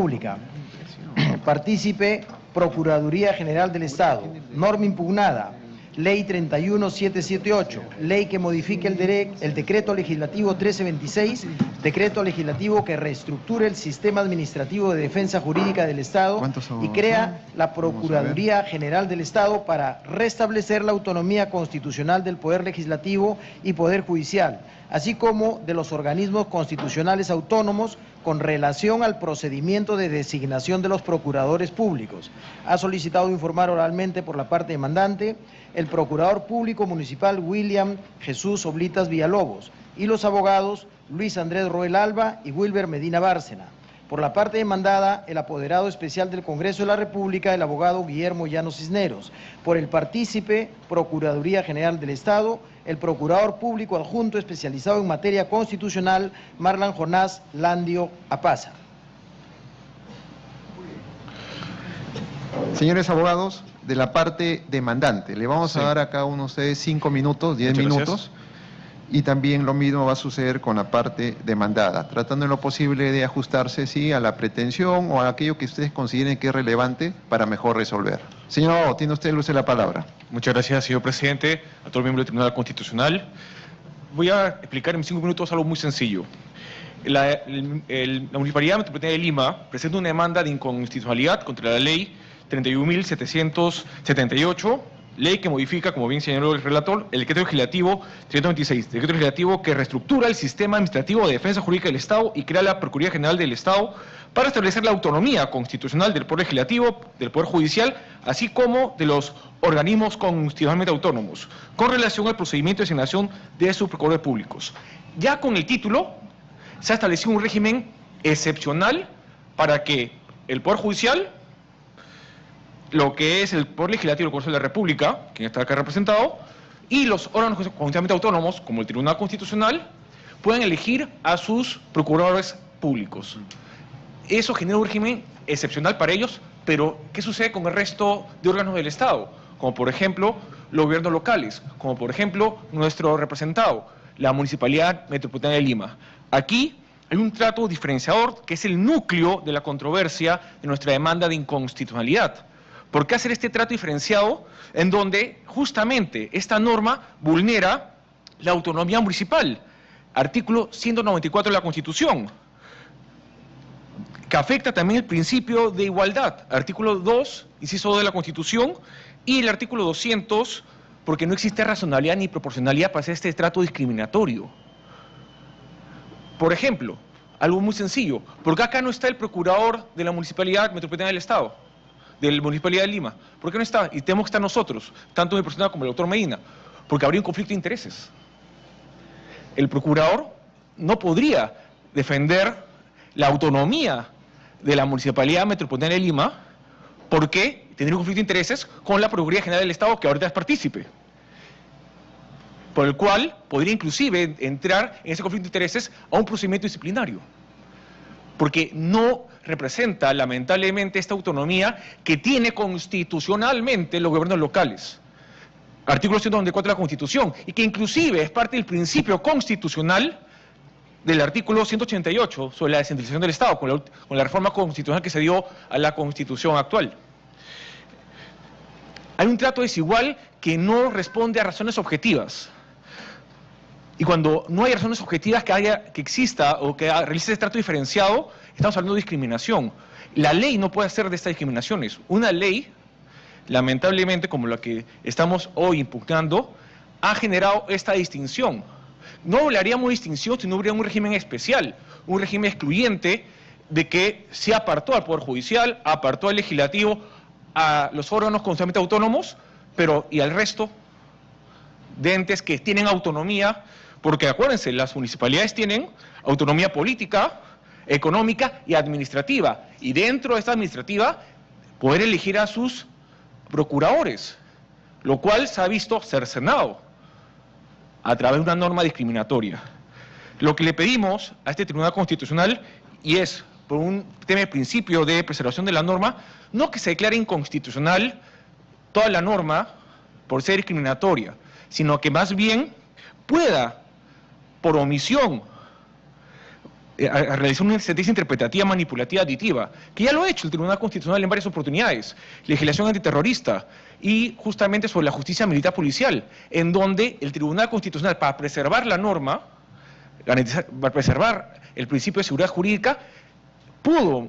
República. Partícipe, Procuraduría General del Estado. Norma impugnada, Ley 31778, ley que modifique el Decreto Legislativo 1326, decreto legislativo que reestructure el sistema administrativo de defensa jurídica del Estado y crea la Procuraduría General del Estado para restablecer la autonomía constitucional del Poder Legislativo y Poder Judicial, así como de los organismos constitucionales autónomos con relación al procedimiento de designación de los procuradores públicos. Ha solicitado informar oralmente por la parte demandante el Procurador Público Municipal William Jesús Oblitas Villalobos y los abogados Luis Andrés Roel Alba y Wilber Medina Bárcena. Por la parte demandada, el apoderado especial del Congreso de la República, el abogado Guillermo Llano Cisneros. Por el partícipe, Procuraduría General del Estado, el Procurador Público Adjunto especializado en materia constitucional, Marlan Jonás Landio Apaza. Señores abogados, de la parte demandante, le vamos a dar a cada uno de ustedes 5 minutos, 10 minutos. Y también lo mismo va a suceder con la parte demandada, tratando en lo posible de ajustarse, sí, a la pretensión o a aquello que ustedes consideren que es relevante para mejor resolver. Señor abogado, tiene usted la palabra. Muchas gracias, señor presidente, a todo el miembro del Tribunal Constitucional. Voy a explicar en 5 minutos algo muy sencillo. La Municipalidad Metropolitana de Lima presenta una demanda de inconstitucionalidad contra la ley 31.778, ley que modifica, como bien señaló el relator, el decreto legislativo 326, decreto legislativo que reestructura el sistema administrativo de defensa jurídica del Estado y crea la Procuraduría General del Estado para establecer la autonomía constitucional del Poder Legislativo, del Poder Judicial, así como de los organismos constitucionalmente autónomos, con relación al procedimiento de designación de sus procuradores públicos. Ya con el título se ha establecido un régimen excepcional para que el Poder Judicial, lo que es el Poder Legislativo del Congreso de la República, quien está acá representado, y los órganos constitucionalmente autónomos, como el Tribunal Constitucional, pueden elegir a sus procuradores públicos. Eso genera un régimen excepcional para ellos, pero ¿qué sucede con el resto de órganos del Estado? Como por ejemplo los gobiernos locales, como por ejemplo nuestro representado, la Municipalidad Metropolitana de Lima. Aquí hay un trato diferenciador que es el núcleo de la controversia de nuestra demanda de inconstitucionalidad. ¿Por qué hacer este trato diferenciado en donde justamente esta norma vulnera la autonomía municipal? Artículo 194 de la Constitución, que afecta también el principio de igualdad. Artículo 2, inciso 2 de la Constitución, y el artículo 200, porque no existe razonabilidad ni proporcionalidad para hacer este trato discriminatorio. Por ejemplo, algo muy sencillo, ¿por qué acá no está el procurador de la Municipalidad Metropolitana del Estado, de la Municipalidad de Lima? ¿Por qué no está? Y tenemos que estar nosotros, tanto mi persona como el doctor Medina, porque habría un conflicto de intereses. El procurador no podría defender la autonomía de la Municipalidad Metropolitana de Lima porque tendría un conflicto de intereses con la Procuraduría General del Estado, que ahorita es partícipe, por el cual podría inclusive entrar en ese conflicto de intereses a un procedimiento disciplinario, porque no representa lamentablemente esta autonomía que tiene constitucionalmente los gobiernos locales. Artículo 194 de la Constitución, y que inclusive es parte del principio constitucional del artículo 188 sobre la descentralización del Estado, con la reforma constitucional que se dio a la Constitución actual. Hay un trato desigual que no responde a razones objetivas. Y cuando no hay razones objetivas que exista o que realice ese trato diferenciado, estamos hablando de discriminación. La ley no puede hacer de estas discriminaciones. Una ley, lamentablemente, como la que estamos hoy impugnando, ha generado esta distinción. No hablaríamos de distinción si no hubiera un régimen especial, un régimen excluyente de que se apartó al Poder Judicial, apartó al Legislativo, a los órganos constitucionalmente autónomos, pero y al resto de entes que tienen autonomía, porque acuérdense, las municipalidades tienen autonomía política, económica y administrativa, y dentro de esta administrativa poder elegir a sus procuradores, lo cual se ha visto cercenado a través de una norma discriminatoria. Lo que le pedimos a este Tribunal Constitucional, y es por un tema de principio de preservación de la norma, no que se declare inconstitucional toda la norma por ser discriminatoria, sino que más bien pueda, por omisión a realizar una sentencia interpretativa manipulativa aditiva, que ya lo ha hecho el Tribunal Constitucional en varias oportunidades, legislación antiterrorista y justamente sobre la justicia militar policial, en donde el Tribunal Constitucional, para preservar la norma, para preservar el principio de seguridad jurídica, pudo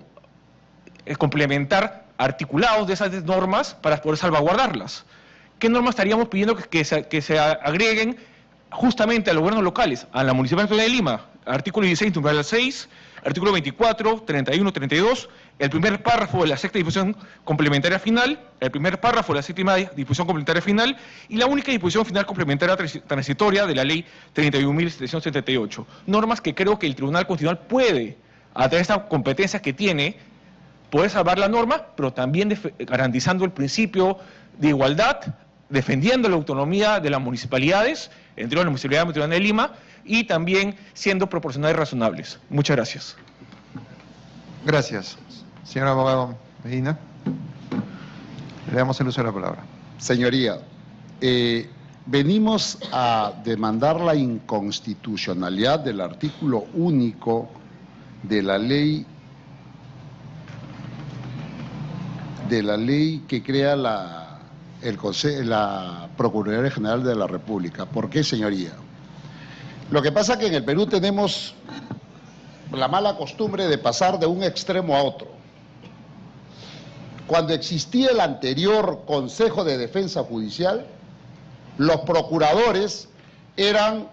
complementar articulados de esas normas para poder salvaguardarlas. ¿Qué normas estaríamos pidiendo que se agreguen justamente a los gobiernos locales? A la Municipalidad de Lima, artículo 16, numeral 6, artículo 24, 31, 32, el primer párrafo de la sexta disposición complementaria final, el primer párrafo de la séptima disposición complementaria final y la única disposición final complementaria transitoria de la ley 31.778. Normas que creo que el Tribunal Constitucional puede, a través de esta competencia que tiene, poder salvar la norma, pero también garantizando el principio de igualdad, defendiendo la autonomía de las municipalidades, entre la Municipalidad Metropolitana de Lima, y también siendo proporcionales y razonables. Muchas gracias. Gracias. Señor abogado Medina, le damos el uso de la palabra. Señoría, venimos a demandar la inconstitucionalidad del artículo único de la ley que crea la Procuraduría General de la República. ¿Por qué, señoría? Lo que pasa es que en el Perú tenemos la mala costumbre de pasar de un extremo a otro. Cuando existía el anterior Consejo de Defensa Judicial, los procuradores eran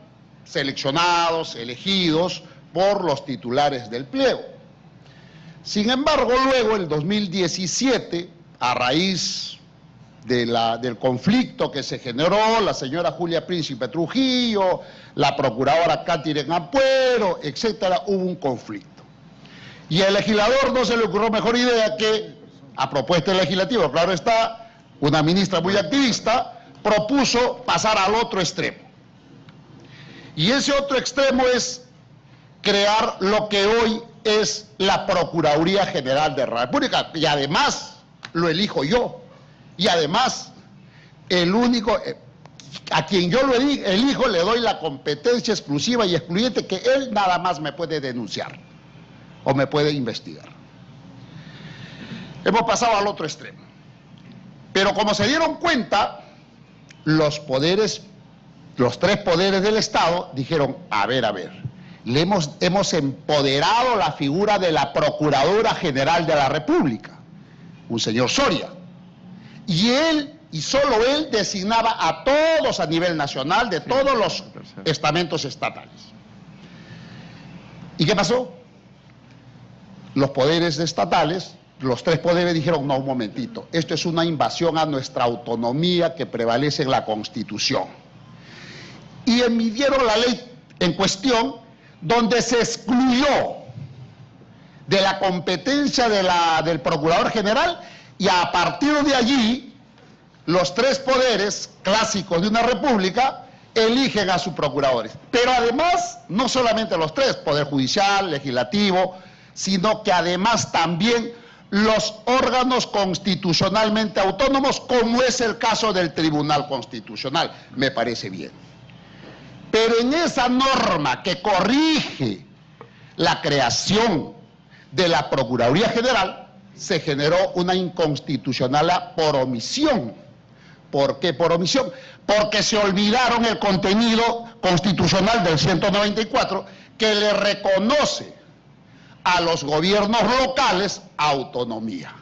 seleccionados, elegidos por los titulares del pliego. Sin embargo, luego, en 2017, a raíz del conflicto que se generó, la señora Julia Príncipe Trujillo, la procuradora Katherine Ampuero, etcétera, hubo un conflicto. Y al legislador no se le ocurrió mejor idea que, a propuesta del legislativo, claro está, una ministra muy activista, propuso pasar al otro extremo. Y ese otro extremo es crear lo que hoy es la Procuraduría General de la República, y además lo elijo yo, y además el único, a quien yo lo elijo le doy la competencia exclusiva y excluyente que él nada más me puede denunciar o me puede investigar. Hemos pasado al otro extremo, pero como se dieron cuenta, los tres poderes del Estado dijeron, a ver, hemos empoderado la figura de la Procuradora General de la República, un señor Soria, y él, y solo él, designaba a todos a nivel nacional de todos los estamentos estatales. ¿Y qué pasó? Los poderes estatales, los tres poderes dijeron, no, un momentito, esto es una invasión a nuestra autonomía que prevalece en la Constitución. Y emitieron la ley en cuestión, donde se excluyó de la competencia del Procurador General, y a partir de allí los tres poderes clásicos de una república eligen a sus procuradores. Pero además, no solamente los tres, Poder Judicial, Legislativo, sino que además también los órganos constitucionalmente autónomos, como es el caso del Tribunal Constitucional. Me parece bien. Pero en esa norma que corrige la creación de la Procuraduría General, se generó una inconstitucionalidad por omisión. ¿Por qué por omisión? Porque se olvidaron el contenido constitucional del 194, que le reconoce a los gobiernos locales autonomía.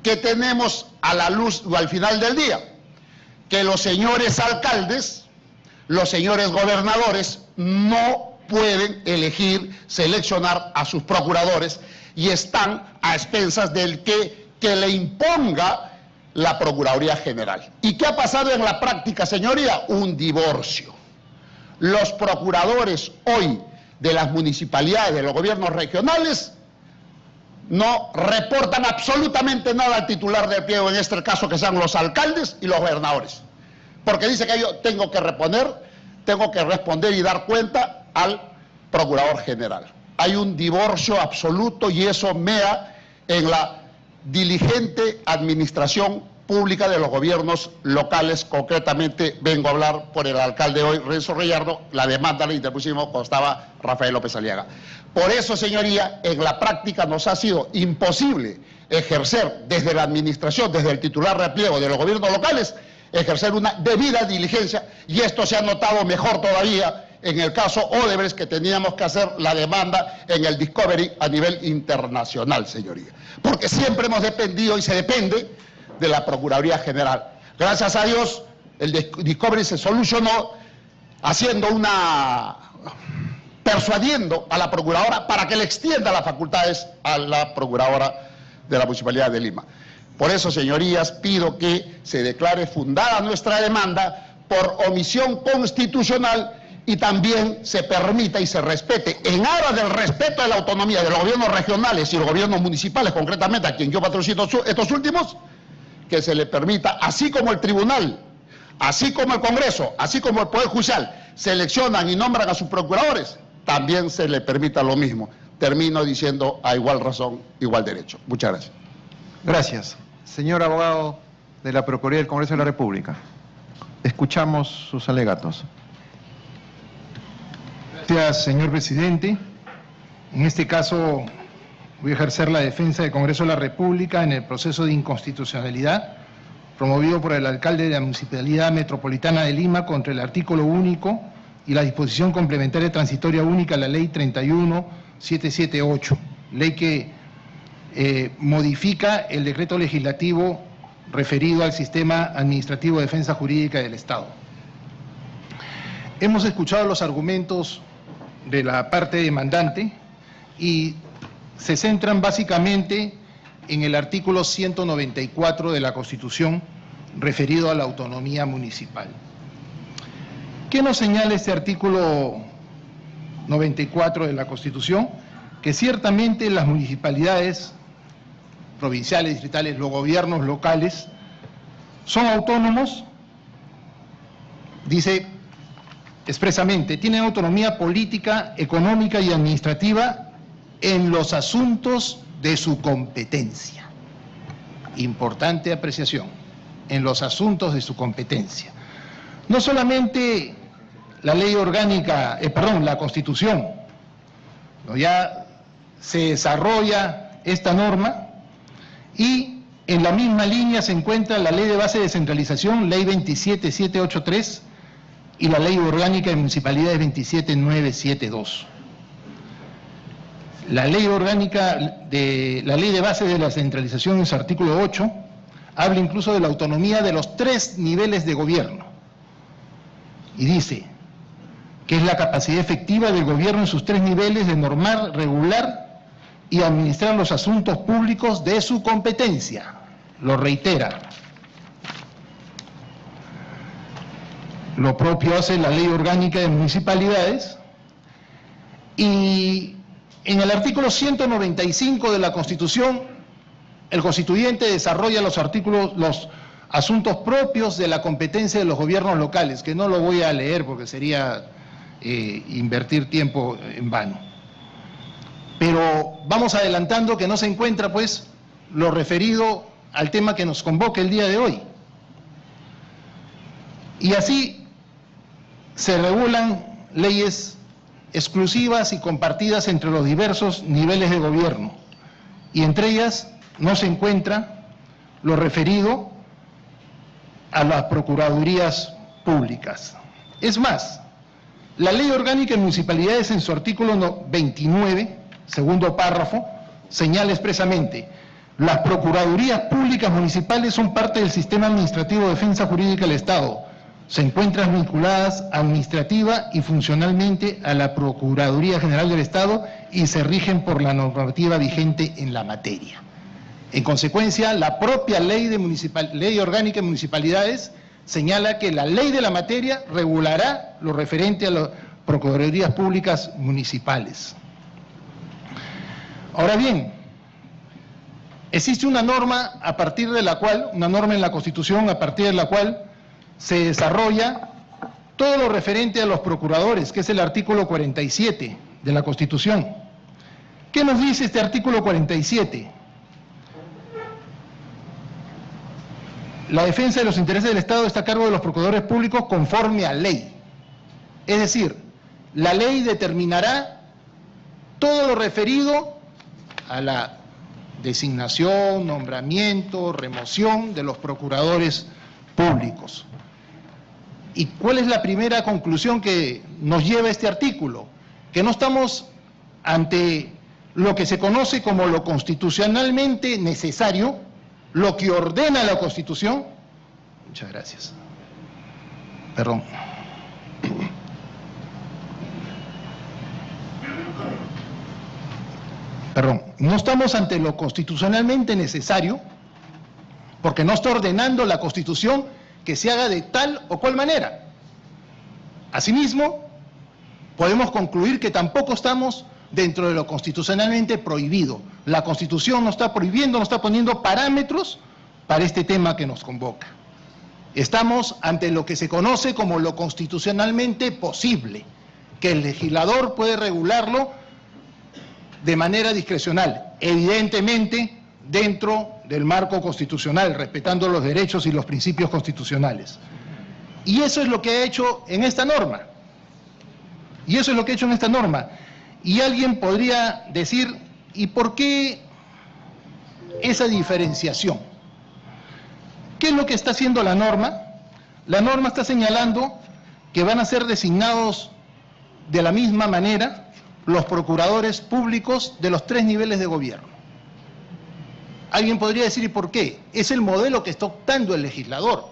¿Qué tenemos a la luz o al final del día? Que los señores alcaldes, los señores gobernadores no pueden elegir, seleccionar a sus procuradores y están a expensas del que le imponga la Procuraduría General. ¿Y qué ha pasado en la práctica, señoría? Un divorcio. Los procuradores hoy de las municipalidades, de los gobiernos regionales, no reportan absolutamente nada al titular del pliego, en este caso que sean los alcaldes y los gobernadores, porque dice que yo tengo que responder y dar cuenta al Procurador General. Hay un divorcio absoluto y eso mea en la diligente administración pública de los gobiernos locales. Concretamente vengo a hablar por el alcalde hoy, Renzo Reyardo. La demanda la interpusimos cuando estaba Rafael López Aliaga. Por eso, señoría, en la práctica nos ha sido imposible ejercer desde la administración, desde el titular de pliego de los gobiernos locales, ejercer una debida diligencia, y esto se ha notado mejor todavía en el caso Odebrecht, que teníamos que hacer la demanda en el Discovery a nivel internacional, señoría. Porque siempre hemos dependido y se depende de la Procuraduría General. Gracias a Dios, el Discovery se solucionó persuadiendo a la Procuradora para que le extienda las facultades a la Procuradora de la Municipalidad de Lima. Por eso, señorías, pido que se declare fundada nuestra demanda por omisión constitucional y también se permita y se respete, en aras del respeto de la autonomía de los gobiernos regionales y los gobiernos municipales, concretamente a quien yo patrocino estos últimos, que se le permita, así como el tribunal, así como el Congreso, así como el Poder Judicial, seleccionan y nombran a sus procuradores, también se le permita lo mismo. Termino diciendo, a igual razón, igual derecho. Muchas gracias. Gracias. Señor abogado de la Procuraduría del Congreso de la República, escuchamos sus alegatos. Gracias, señor presidente. En este caso voy a ejercer la defensa del Congreso de la República en el proceso de inconstitucionalidad promovido por el alcalde de la Municipalidad Metropolitana de Lima contra el artículo único y la disposición complementaria transitoria única a la Ley 31.778, ley que modifica el decreto legislativo referido al Sistema Administrativo de Defensa Jurídica del Estado. Hemos escuchado los argumentos de la parte demandante y se centran básicamente en el artículo 194 de la Constitución referido a la autonomía municipal. ¿Qué nos señala este artículo 94 de la Constitución? Que ciertamente las municipalidades provinciales, distritales, los gobiernos locales son autónomos, dice expresamente, tienen autonomía política, económica y administrativa en los asuntos de su competencia. Importante apreciación, en los asuntos de su competencia. No solamente la ley orgánica, la Constitución, ¿no? Ya se desarrolla esta norma y en la misma línea se encuentra la Ley de Base de Descentralización, Ley 27783, y la Ley Orgánica de Municipalidades 27972. La Ley Orgánica de la Ley de Base de la Descentralización, en su artículo 8, habla incluso de la autonomía de los 3 niveles de gobierno. Y dice que es la capacidad efectiva del gobierno en sus 3 niveles de normar, regular y administrar los asuntos públicos de su competencia. Lo reitera. Lo propio hace la Ley Orgánica de Municipalidades, y en el artículo 195 de la Constitución, el constituyente desarrolla los asuntos propios de la competencia de los gobiernos locales, que no lo voy a leer porque sería invertir tiempo en vano. Pero vamos adelantando que no se encuentra, pues, lo referido al tema que nos convoca el día de hoy. Y así se regulan leyes exclusivas y compartidas entre los diversos niveles de gobierno, y entre ellas no se encuentra lo referido a las procuradurías públicas. Es más, la Ley Orgánica de Municipalidades, en su artículo 29, segundo párrafo, señala expresamente: las procuradurías públicas municipales son parte del sistema administrativo de defensa jurídica del Estado. Se encuentran vinculadas administrativa y funcionalmente a la Procuraduría General del Estado y se rigen por la normativa vigente en la materia. En consecuencia, la propia Ley Orgánica de Municipalidades señala que la ley de la materia regulará lo referente a las Procuradurías Públicas Municipales. Ahora bien, existe una norma en la Constitución a partir de la cual se desarrolla todo lo referente a los procuradores, que es el artículo 47 de la Constitución. ¿Qué nos dice este artículo 47? la defensa de los intereses del Estado está a cargo de los procuradores públicos conforme a ley. Es decir, la ley determinará todo lo referido a la designación, nombramiento, remoción de los procuradores públicos. ¿Y cuál es la primera conclusión que nos lleva este artículo? Que no estamos ante lo que se conoce como lo constitucionalmente necesario, lo que ordena la Constitución. Muchas gracias. Perdón. No estamos ante lo constitucionalmente necesario, porque no está ordenando la Constitución que se haga de tal o cual manera. Asimismo, podemos concluir que tampoco estamos dentro de lo constitucionalmente prohibido. La Constitución no está prohibiendo, no está poniendo parámetros para este tema que nos convoca. Estamos ante lo que se conoce como lo constitucionalmente posible, que el legislador puede regularlo de manera discrecional, evidentemente dentro del marco constitucional, respetando los derechos y los principios constitucionales. Y eso es lo que ha hecho en esta norma. Y alguien podría decir, ¿y por qué esa diferenciación? ¿Qué es lo que está haciendo la norma? La norma está señalando que van a ser designados de la misma manera los procuradores públicos de los 3 niveles de gobierno. Alguien podría decir, ¿y por qué? Es el modelo que está optando el legislador.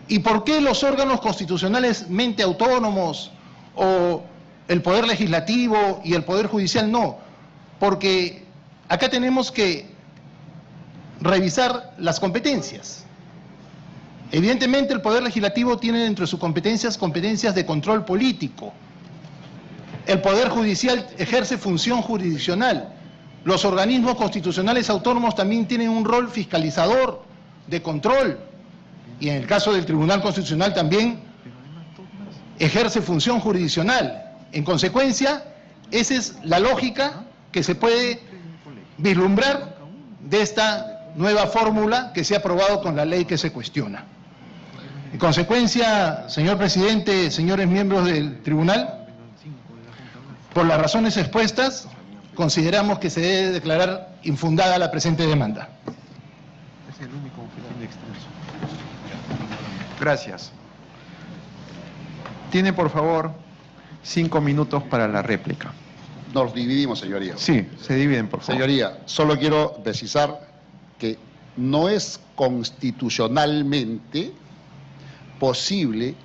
¿Y por qué los órganos constitucionalmente autónomos o el Poder Legislativo y el Poder Judicial no? Porque acá tenemos que revisar las competencias. Evidentemente el Poder Legislativo tiene dentro de sus competencias de control político. El Poder Judicial ejerce función jurisdiccional. Los organismos constitucionales autónomos también tienen un rol fiscalizador, de control. Y en el caso del Tribunal Constitucional también ejerce función jurisdiccional. En consecuencia, esa es la lógica que se puede vislumbrar de esta nueva fórmula que se ha aprobado con la ley que se cuestiona. En consecuencia, señor presidente, señores miembros del tribunal, por las razones expuestas, consideramos que se debe declarar infundada la presente demanda. Es el único fin extenso. Gracias. Tiene, por favor, 5 minutos para la réplica. Nos dividimos, señoría. Sí, se dividen, por favor. Señoría, solo quiero precisar que no es constitucionalmente posible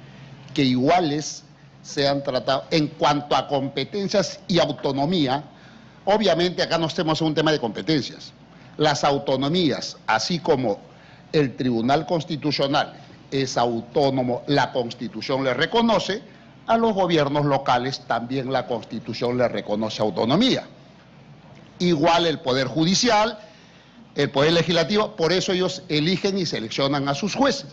que iguales sean tratados en cuanto a competencias y autonomía. Obviamente acá no estemos en un tema de competencias. Las autonomías, así como el Tribunal Constitucional es autónomo, la Constitución le reconoce, a los gobiernos locales también la Constitución le reconoce autonomía. Igual el Poder Judicial, el Poder Legislativo, por eso ellos eligen y seleccionan a sus jueces,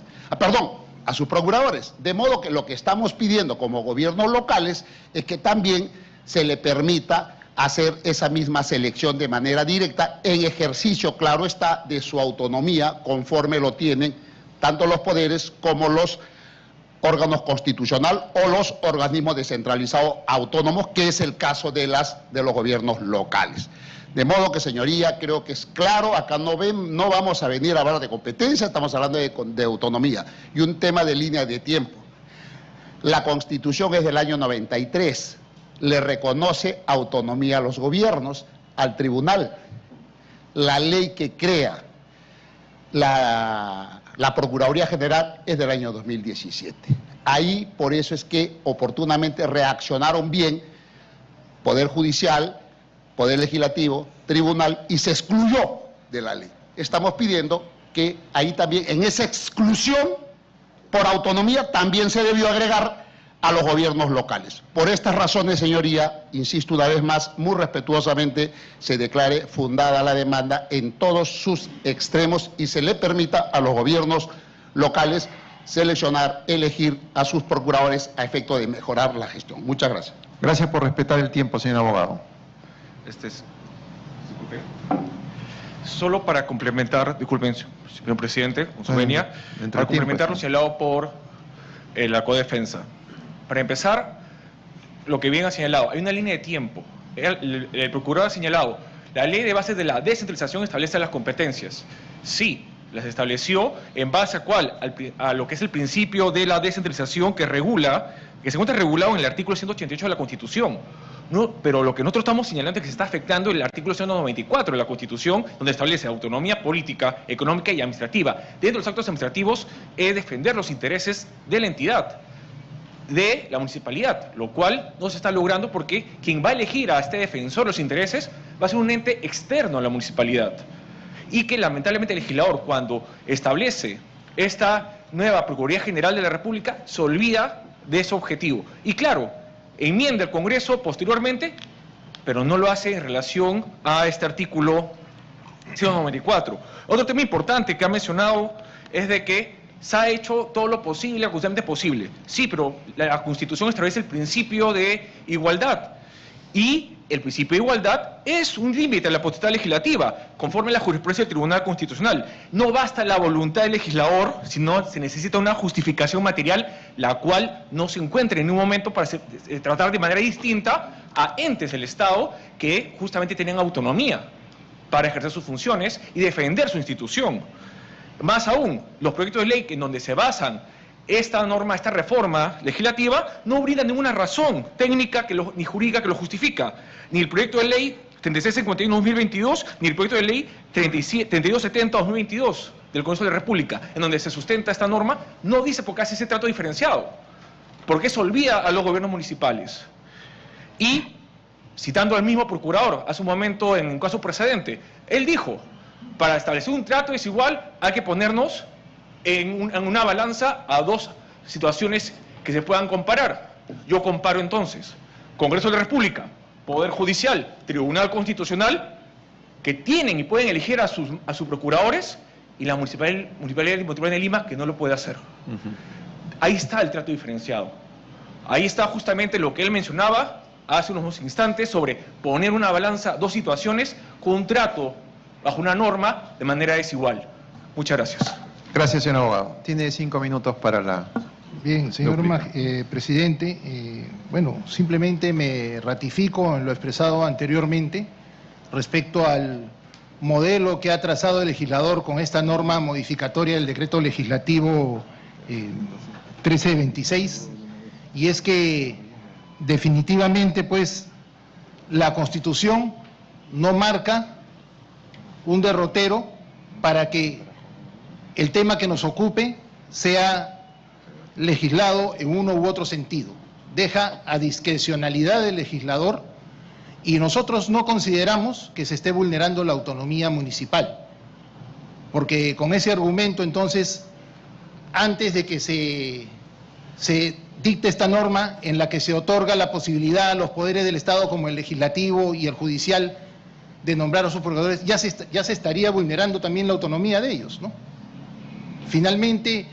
a sus procuradores. De modo que lo que estamos pidiendo como gobiernos locales es que también se le permita hacer esa misma selección de manera directa, en ejercicio, claro está, de su autonomía, conforme lo tienen tanto los poderes como los órganos constitucionales o los organismos descentralizados autónomos, que es el caso de los gobiernos locales. De modo que, señoría, creo que es claro, acá no vamos a venir a hablar de competencia, estamos hablando de autonomía. Y un tema de línea de tiempo. La Constitución es del año 93, le reconoce autonomía a los gobiernos, al tribunal. La ley que crea la Procuraduría General es del año 2017. Ahí, por eso es que oportunamente reaccionaron bien Poder Judicial, Poder Legislativo, Tribunal, y se excluyó de la ley. Estamos pidiendo que ahí también, en esa exclusión por autonomía, también se debió agregar a los gobiernos locales. Por estas razones, señoría, insisto una vez más, muy respetuosamente, se declare fundada la demanda en todos sus extremos y se le permita a los gobiernos locales seleccionar, elegir a sus procuradores a efecto de mejorar la gestión. Muchas gracias. Gracias por respetar el tiempo, señor abogado. Solo para complementar, disculpen, señor presidente, con su venia, para complementar lo señalado por la Codefensa. Para empezar, lo que bien ha señalado, hay una línea de tiempo. El procurador ha señalado, la ley de bases de la descentralización establece las competencias. Sí, las estableció en base a cuál, a lo que es el principio de la descentralización que regula, que se encuentra regulado en el artículo 188 de la Constitución. No, pero lo que nosotros estamos señalando es que se está afectando el artículo 194 de la Constitución, donde establece autonomía política, económica y administrativa. Dentro de los actos administrativos es defender los intereses de la entidad, de la municipalidad, lo cual no se está logrando porque quien va a elegir a este defensor de los intereses va a ser un ente externo a la municipalidad. Y que lamentablemente el legislador, cuando establece esta nueva Procuraduría General de la República, se olvida de ese objetivo. Y claro, enmienda el Congreso posteriormente, pero no lo hace en relación a este artículo 194. Otro tema importante que ha mencionado es de que se ha hecho todo lo posible, justamente posible. Sí, pero la Constitución establece el principio de igualdad. Y el principio de igualdad es un límite a la potestad legislativa, conforme a la jurisprudencia del Tribunal Constitucional. No basta la voluntad del legislador, sino se necesita una justificación material, la cual no se encuentra en un momento para tratar de manera distinta a entes del Estado que justamente tienen autonomía para ejercer sus funciones y defender su institución. Más aún, los proyectos de ley en donde se basan esta norma, esta reforma legislativa, no brinda ninguna razón técnica ni jurídica que lo justifica. Ni el proyecto de ley 3651-2022, ni el proyecto de ley 3270-2022 del Congreso de la República, en donde se sustenta esta norma, no dice por qué hace ese trato diferenciado. ¿Por qué se olvida a los gobiernos municipales? Y, citando al mismo procurador hace un momento en un caso precedente, él dijo, para establecer un trato desigual hay que ponernos en una balanza a dos situaciones que se puedan comparar. Yo comparo entonces Congreso de la República, Poder Judicial, Tribunal Constitucional, que tienen y pueden elegir a sus procuradores, y la Municipalidad de Lima, que no lo puede hacer. Ahí está el trato diferenciado. Ahí está justamente lo que él mencionaba hace unos instantes sobre poner una balanza, dos situaciones, con un trato bajo una norma de manera desigual. Muchas gracias. Gracias, señor abogado. Tiene 5 minutos para la... Bien, señor presidente, bueno, simplemente me ratifico en lo expresado anteriormente respecto al modelo que ha trazado el legislador con esta norma modificatoria del decreto legislativo 1326, y es que definitivamente, pues, la Constitución no marca un derrotero para que el tema que nos ocupe sea legislado en uno u otro sentido. Deja a discrecionalidad del legislador y nosotros no consideramos que se esté vulnerando la autonomía municipal, porque con ese argumento, entonces, antes de que se dicte esta norma en la que se otorga la posibilidad a los poderes del Estado, como el legislativo y el judicial, de nombrar a sus procuradores, ya se estaría vulnerando también la autonomía de ellos, ¿no? Finalmente,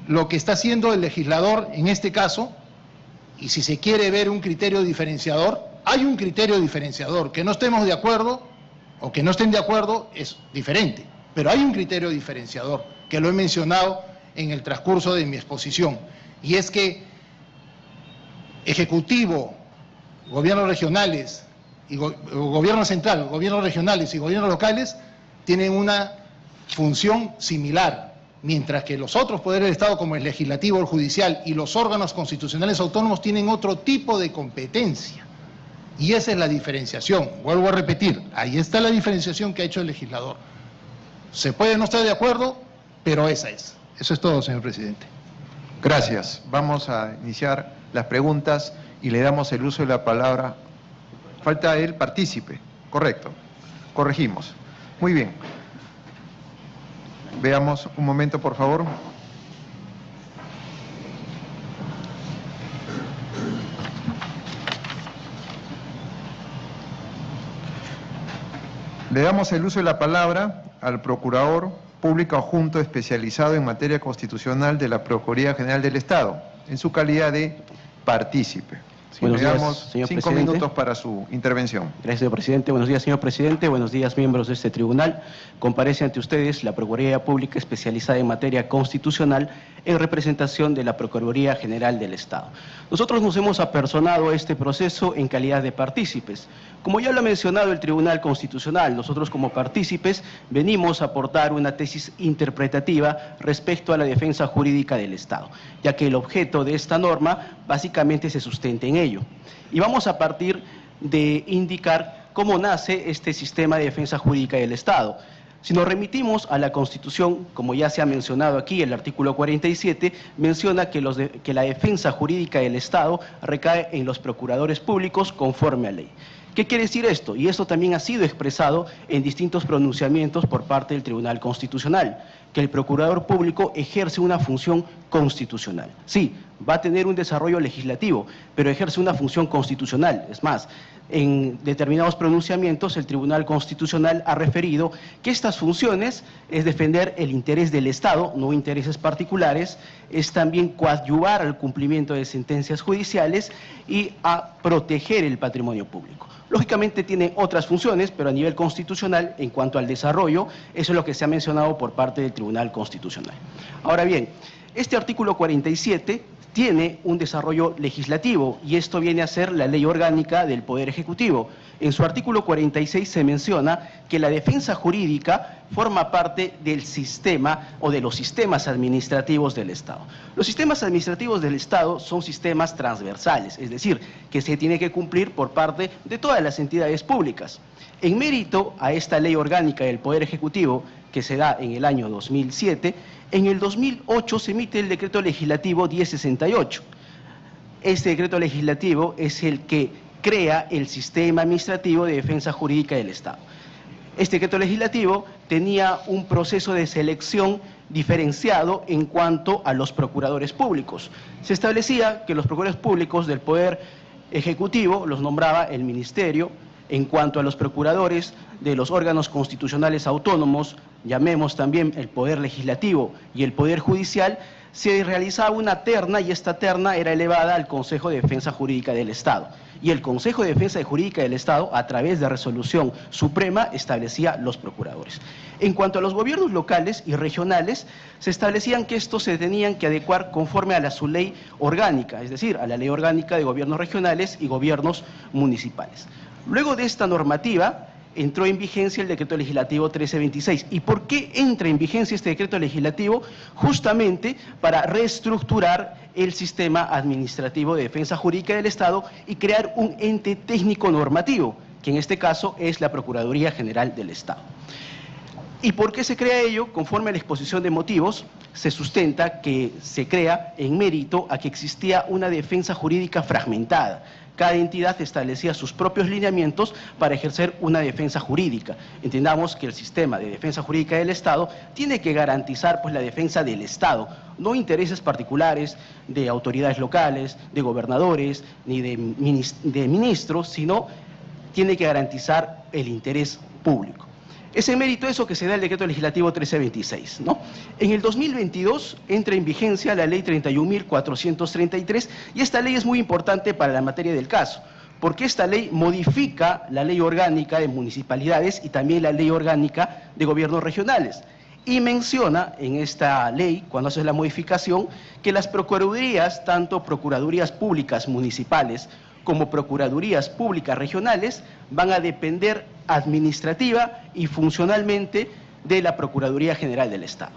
lo que está haciendo el legislador en este caso, y si se quiere ver un criterio diferenciador, hay un criterio diferenciador. Que no estemos de acuerdo o que no estén de acuerdo es diferente, pero hay un criterio diferenciador que lo he mencionado en el transcurso de mi exposición, y es que Ejecutivo, gobiernos regionales, y gobierno central, gobiernos regionales y gobiernos locales tienen una función similar, mientras que los otros poderes del Estado, como el legislativo, el judicial y los órganos constitucionales autónomos, tienen otro tipo de competencia. Y esa es la diferenciación. Vuelvo a repetir, ahí está la diferenciación que ha hecho el legislador. Se puede no estar de acuerdo, pero esa es. Eso es todo, señor presidente. Gracias. Vamos a iniciar las preguntas y le damos el uso de la palabra. Falta el partícipe. Correcto. Corregimos. Muy bien. Veamos un momento, por favor. Le damos el uso de la palabra al Procurador Público Adjunto especializado en materia constitucional de la Procuraduría General del Estado, en su calidad de partícipe. Sí, Buenos le días, damos señor 5 presidente. minutos para su intervención. Gracias, señor presidente. Buenos días, señor presidente. Buenos días, miembros de este tribunal. Comparece ante ustedes la Procuraduría Pública especializada en materia constitucional en representación de la Procuraduría General del Estado. Nosotros nos hemos apersonado a este proceso en calidad de partícipes. Como ya lo ha mencionado el Tribunal Constitucional, nosotros como partícipes venimos a aportar una tesis interpretativa respecto a la defensa jurídica del Estado, ya que el objeto de esta norma básicamente se sustenta en ello. Y vamos a partir de indicar cómo nace este sistema de defensa jurídica del Estado. Si nos remitimos a la Constitución, como ya se ha mencionado aquí, el artículo 47 menciona que la defensa jurídica del Estado recae en los procuradores públicos conforme a ley. ¿Qué quiere decir esto? Y esto también ha sido expresado en distintos pronunciamientos por parte del Tribunal Constitucional, que el procurador público ejerce una función constitucional. Sí, va a tener un desarrollo legislativo, pero ejerce una función constitucional. Es más, en determinados pronunciamientos el Tribunal Constitucional ha referido que estas funciones es defender el interés del Estado, no intereses particulares, es también coadyuvar al cumplimiento de sentencias judiciales y a proteger el patrimonio público. Lógicamente tiene otras funciones, pero a nivel constitucional, en cuanto al desarrollo, eso es lo que se ha mencionado por parte del Tribunal Constitucional. Ahora bien, este artículo 47 tiene un desarrollo legislativo y esto viene a ser la Ley Orgánica del Poder Ejecutivo. En su artículo 46 se menciona que la defensa jurídica forma parte del sistema o de los sistemas administrativos del Estado. Los sistemas administrativos del Estado son sistemas transversales, es decir, que se tiene que cumplir por parte de todas las entidades públicas. En mérito a esta Ley Orgánica del Poder Ejecutivo, que se da en el año 2007, en el 2008 se emite el Decreto Legislativo 1068. Este decreto legislativo es el que crea el sistema administrativo de defensa jurídica del Estado. Este decreto legislativo tenía un proceso de selección diferenciado en cuanto a los procuradores públicos. Se establecía que los procuradores públicos del Poder Ejecutivo los nombraba el Ministerio. En cuanto a los procuradores de los órganos constitucionales autónomos, llamemos también el Poder Legislativo y el Poder Judicial, se realizaba una terna y esta terna era elevada al Consejo de Defensa Jurídica del Estado. Y el Consejo de Defensa Jurídica del Estado, a través de resolución suprema, establecía los procuradores. En cuanto a los gobiernos locales y regionales, se establecían que estos se tenían que adecuar conforme a su ley orgánica, es decir, a la Ley Orgánica de Gobiernos Regionales y Gobiernos Municipales. Luego de esta normativa, entró en vigencia el Decreto Legislativo 1326. ¿Y por qué entra en vigencia este Decreto Legislativo? Justamente para reestructurar el sistema administrativo de defensa jurídica del Estado y crear un ente técnico normativo, que en este caso es la Procuraduría General del Estado. ¿Y por qué se crea ello? Conforme a la exposición de motivos, se sustenta que se crea en mérito a que existía una defensa jurídica fragmentada. Cada entidad establecía sus propios lineamientos para ejercer una defensa jurídica. Entendamos que el sistema de defensa jurídica del Estado tiene que garantizar la defensa del Estado, no intereses particulares de autoridades locales, de gobernadores, ni de ministros, sino tiene que garantizar el interés público. Es en mérito de eso que se da el Decreto Legislativo 1326, ¿no? En el 2022 entra en vigencia la Ley 31.433 y esta ley es muy importante para la materia del caso, porque esta ley modifica la Ley Orgánica de Municipalidades y también la Ley Orgánica de Gobiernos Regionales. Y menciona en esta ley, cuando hace la modificación, que las procuradurías, tanto procuradurías públicas municipales como procuradurías públicas regionales, van a depender administrativa y funcionalmente de la Procuraduría General del Estado.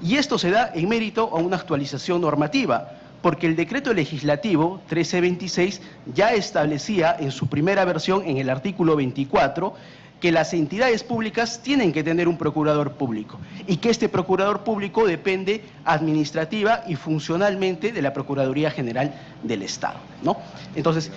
Y esto se da en mérito a una actualización normativa, porque el Decreto Legislativo 1326 ya establecía en su primera versión, en el artículo 24, que las entidades públicas tienen que tener un procurador público y que este procurador público depende administrativa y funcionalmente de la Procuraduría General del Estado, ¿no? Entonces,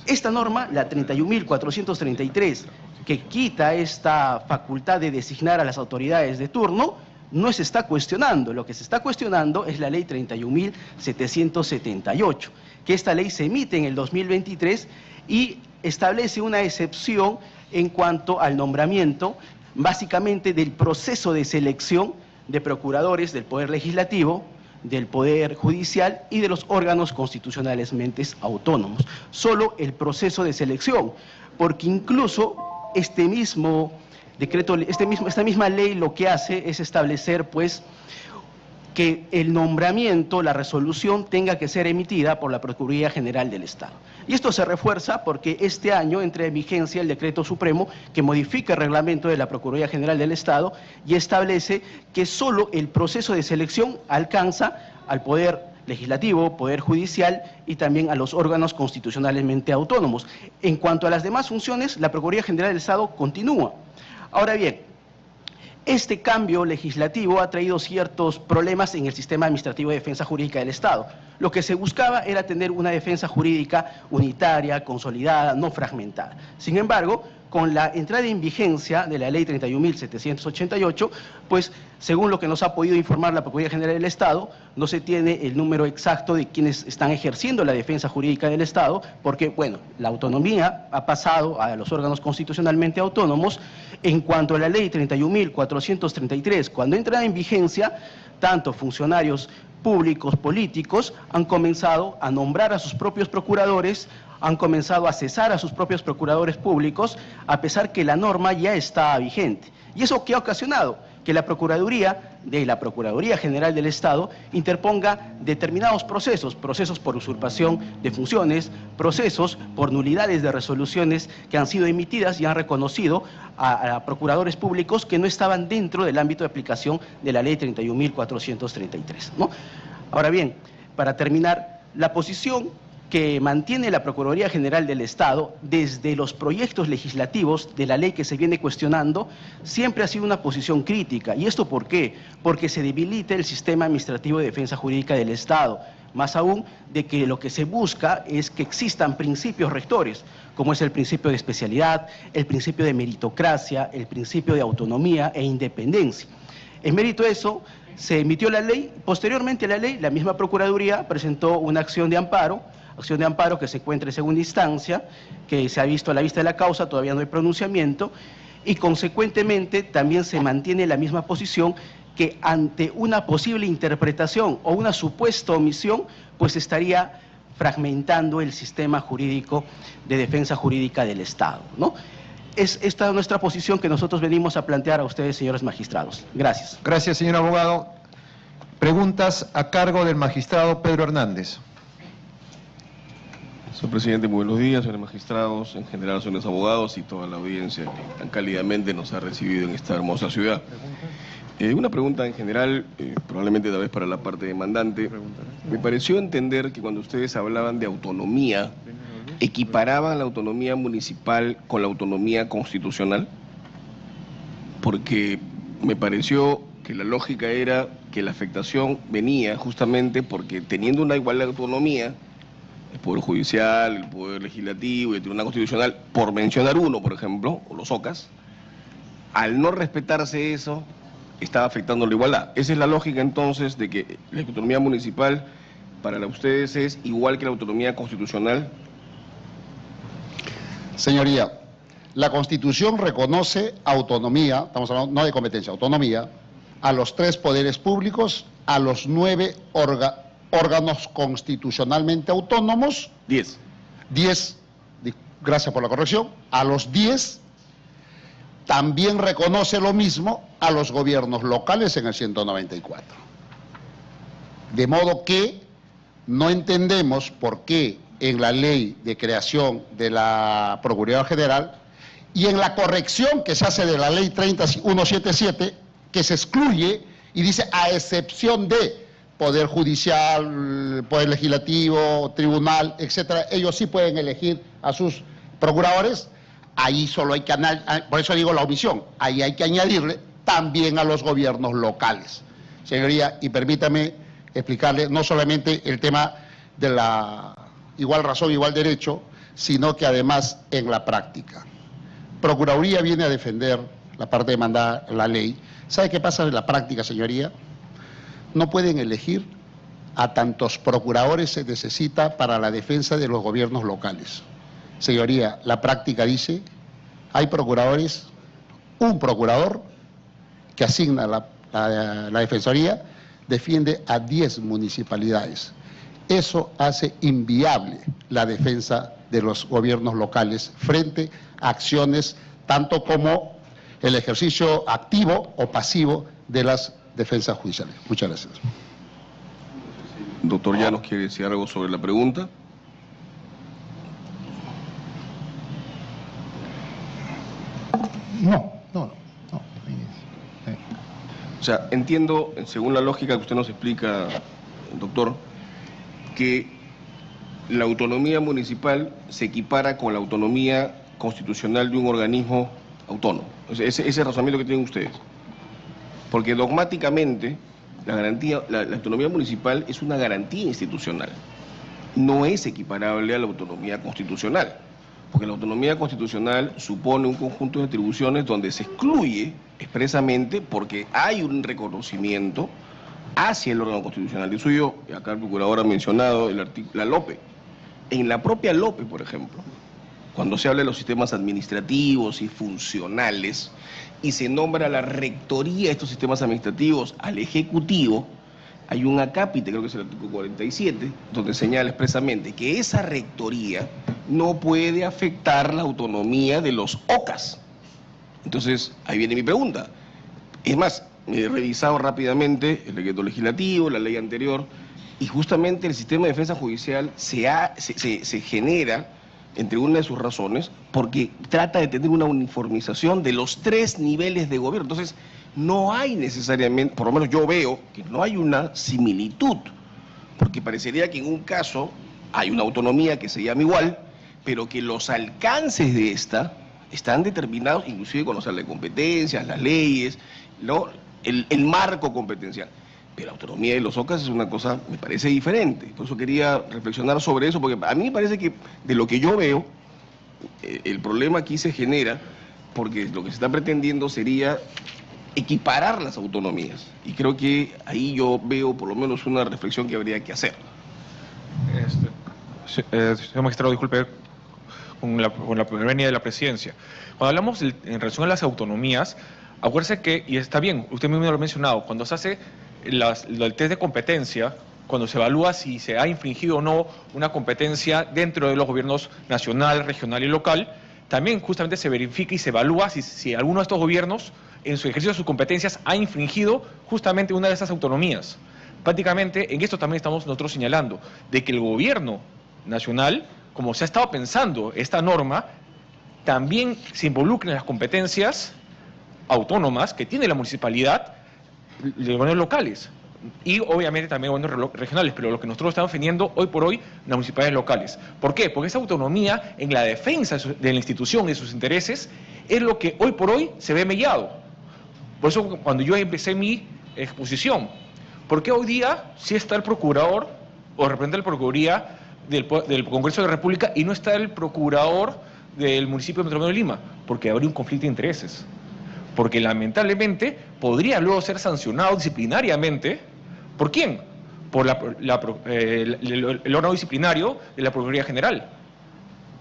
esta norma, la 31.433, que quita esta facultad de designar a las autoridades de turno, no se está cuestionando. Lo que se está cuestionando es la Ley 31.778, que esta ley se emite en el 2023 y establece una excepción en cuanto al nombramiento, básicamente del proceso de selección de procuradores del Poder Legislativo, del Poder Judicial y de los órganos constitucionalmente autónomos. Solo el proceso de selección, porque incluso este mismo decreto, esta misma ley lo que hace es establecer, pues, que el nombramiento, la resolución, tenga que ser emitida por la Procuraduría General del Estado. Y esto se refuerza porque este año entra en vigencia el decreto supremo que modifica el reglamento de la Procuraduría General del Estado y establece que solo el proceso de selección alcanza al Poder Legislativo, Poder Judicial y también a los órganos constitucionalmente autónomos. En cuanto a las demás funciones, la Procuraduría General del Estado continúa. Ahora bien, este cambio legislativo ha traído ciertos problemas en el sistema administrativo de defensa jurídica del Estado. Lo que se buscaba era tener una defensa jurídica unitaria, consolidada, no fragmentada. Sin embargo, con la entrada en vigencia de la Ley 31.788, pues, según lo que nos ha podido informar la Procuraduría General del Estado, no se tiene el número exacto de quienes están ejerciendo la defensa jurídica del Estado, porque, bueno, la autonomía ha pasado a los órganos constitucionalmente autónomos. En cuanto a la Ley 31.433, cuando entra en vigencia, tanto funcionarios públicos, políticos, han comenzado a nombrar a sus propios procuradores, han comenzado a cesar a sus propios procuradores públicos, a pesar que la norma ya está vigente. ¿Y eso qué ha ocasionado? Que la Procuraduría General del Estado interponga determinados procesos por usurpación de funciones, procesos por nulidades de resoluciones que han sido emitidas y han reconocido a procuradores públicos que no estaban dentro del ámbito de aplicación de la Ley 31.433, ¿no? Ahora bien, para terminar, la posición que mantiene la Procuraduría General del Estado desde los proyectos legislativos de la ley que se viene cuestionando siempre ha sido una posición crítica. ¿Y esto por qué? Porque se debilita el sistema administrativo de defensa jurídica del Estado, más aún de que lo que se busca es que existan principios rectores, como es el principio de especialidad, el principio de meritocracia, el principio de autonomía e independencia. En mérito de eso, se emitió la ley. Posteriormente a la ley, la misma Procuraduría presentó una acción de amparo que se encuentra en segunda instancia, que se ha visto a la vista de la causa, todavía no hay pronunciamiento, y consecuentemente también se mantiene la misma posición que ante una posible interpretación o una supuesta omisión, pues estaría fragmentando el sistema jurídico de defensa jurídica del Estado, ¿no? Es esta nuestra posición que nosotros venimos a plantear a ustedes, señores magistrados. Gracias. Gracias, señor abogado. Preguntas a cargo del magistrado Pedro Hernández. Señor presidente, muy buenos días, señores magistrados, en general, señores abogados y toda la audiencia que tan cálidamente nos ha recibido en esta hermosa ciudad. Una pregunta en general, probablemente tal vez para la parte demandante. Me pareció entender que cuando ustedes hablaban de autonomía, equiparaban la autonomía municipal con la autonomía constitucional, porque me pareció que la lógica era que la afectación venía justamente porque teniendo una igual autonomía, el Poder Judicial, el Poder Legislativo y el Tribunal Constitucional, por mencionar uno, por ejemplo, o los OCAS, al no respetarse eso, estaba afectando la igualdad. Esa es la lógica entonces de que la autonomía municipal para ustedes es igual que la autonomía constitucional. Señoría, la Constitución reconoce autonomía, estamos hablando no de competencia, autonomía, a los 3 poderes públicos, a los 9 órganos constitucionalmente autónomos. 10. 10, gracias por la corrección, a los 10 también reconoce lo mismo a los gobiernos locales en el 194. De modo que no entendemos por qué en la ley de creación de la Procuraduría General y en la corrección que se hace de la ley 3177, que se excluye y dice a excepción de Poder Judicial, Poder Legislativo, Tribunal, etcétera, ellos sí pueden elegir a sus procuradores. Ahí solo hay que, por eso digo la omisión, ahí hay que añadirle también a los gobiernos locales. Señoría, y permítame explicarle no solamente el tema de la igual razón, igual derecho, sino que además en la práctica. Procuraduría viene a defender la parte demandada en la ley. ¿Sabe qué pasa en la práctica, señoría? No pueden elegir a tantos procuradores se necesita para la defensa de los gobiernos locales. Señoría, la práctica dice, hay procuradores, un procurador que asigna la Defensoría, defiende a 10 municipalidades. Eso hace inviable la defensa de los gobiernos locales frente a acciones tanto como el ejercicio activo o pasivo de las defensas judiciales. Muchas gracias. Doctor Llanos, ¿quiere decir algo sobre la pregunta? No. O sea, entiendo, según la lógica que usted nos explica, doctor, que la autonomía municipal se equipara con la autonomía constitucional de un organismo autónomo. O sea, ese razonamiento que tienen ustedes. Porque dogmáticamente la autonomía municipal es una garantía institucional. No es equiparable a la autonomía constitucional. Porque la autonomía constitucional supone un conjunto de atribuciones donde se excluye expresamente porque hay un reconocimiento hacia el órgano constitucional. Eso yo, acá el procurador ha mencionado la LOPE. En la propia LOPE, por ejemplo, cuando se habla de los sistemas administrativos y funcionales y se nombra la rectoría de estos sistemas administrativos al Ejecutivo, hay un acápite, creo que es el artículo 47, donde señala expresamente que esa rectoría no puede afectar la autonomía de los OCAS. Entonces, ahí viene mi pregunta. Es más, he revisado rápidamente el decreto legislativo, la ley anterior, y justamente el sistema de defensa judicial se genera, entre una de sus razones, porque trata de tener una uniformización de los 3 niveles de gobierno. Entonces, no hay necesariamente, por lo menos yo veo, que no hay una similitud, porque parecería que en un caso hay una autonomía que se llama igual, pero que los alcances de esta están determinados, inclusive con las competencias, las leyes, ¿no? el marco competencial. Pero la autonomía de los OCAS es una cosa, me parece diferente. Por eso quería reflexionar sobre eso, porque a mí me parece que de lo que yo veo, el problema aquí se genera porque lo que se está pretendiendo sería equiparar las autonomías. Y creo que ahí yo veo por lo menos una reflexión que habría que hacer. Señor magistrado, disculpe, con la venia de la presidencia. Cuando hablamos en relación a las autonomías, acuérdese que, y está bien, usted mismo lo ha mencionado, cuando se hace el test de competencia, cuando se evalúa si se ha infringido o no una competencia dentro de los gobiernos nacional, regional y local, también justamente se verifica y se evalúa si alguno de estos gobiernos, en su ejercicio de sus competencias, ha infringido justamente una de esas autonomías. Prácticamente, en esto también estamos nosotros señalando, de que el gobierno nacional, como se ha estado pensando esta norma, también se involucra en las competencias autónomas que tiene la municipalidad de gobiernos locales y obviamente también gobiernos regionales, pero lo que nosotros estamos defendiendo hoy por hoy, las municipalidades locales. ¿Por qué? Porque esa autonomía en la defensa de la institución y de sus intereses es lo que hoy por hoy se ve mellado. Por eso cuando yo empecé mi exposición, ¿por qué hoy día sí está el procurador o representante de la Procuraduría del Congreso de la República y no está el procurador del municipio de Metropolitano de Lima? Porque habría un conflicto de intereses. Porque lamentablemente podría luego ser sancionado disciplinariamente. ¿Por quién? Por el órgano disciplinario de la Procuraduría General.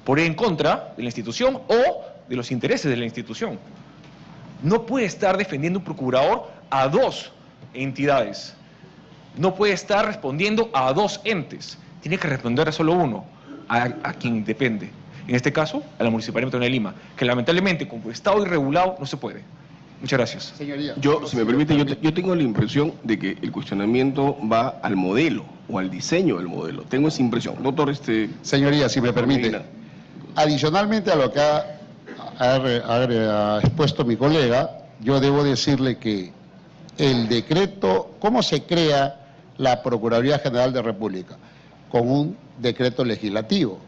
Por ir en contra de la institución o de los intereses de la institución. No puede estar defendiendo un procurador a 2 entidades. No puede estar respondiendo a 2 entes. Tiene que responder a solo uno, a quien depende. En este caso, a la Municipalidad de Metropolitano de Lima, que lamentablemente, como Estado irregulado, no se puede. Muchas gracias. Señoría, Si me permite, yo tengo la impresión de que el cuestionamiento va al modelo o al diseño del modelo. Tengo esa impresión. Doctor, Señoría, si me permite, adicionalmente a lo que ha expuesto mi colega, yo debo decirle que el decreto, ¿cómo se crea la Procuraduría General de la República? Con un decreto legislativo.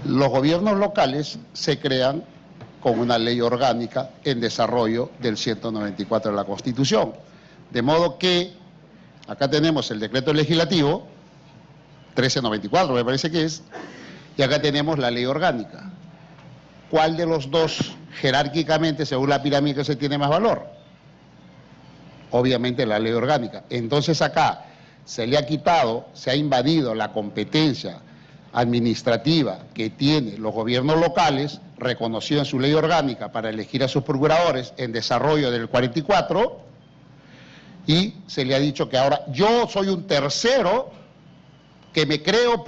Los gobiernos locales se crean con una ley orgánica en desarrollo del 194 de la Constitución. De modo que acá tenemos el decreto legislativo, 1394 me parece que es, y acá tenemos la ley orgánica. ¿Cuál de los dos jerárquicamente, según la pirámide, que se tiene más valor? Obviamente la ley orgánica. Entonces acá se le ha quitado, se ha invadido la competencia administrativa que tienen los gobiernos locales, reconocido en su ley orgánica para elegir a sus procuradores en desarrollo del 44, Y se le ha dicho que ahora yo soy un tercero que me creo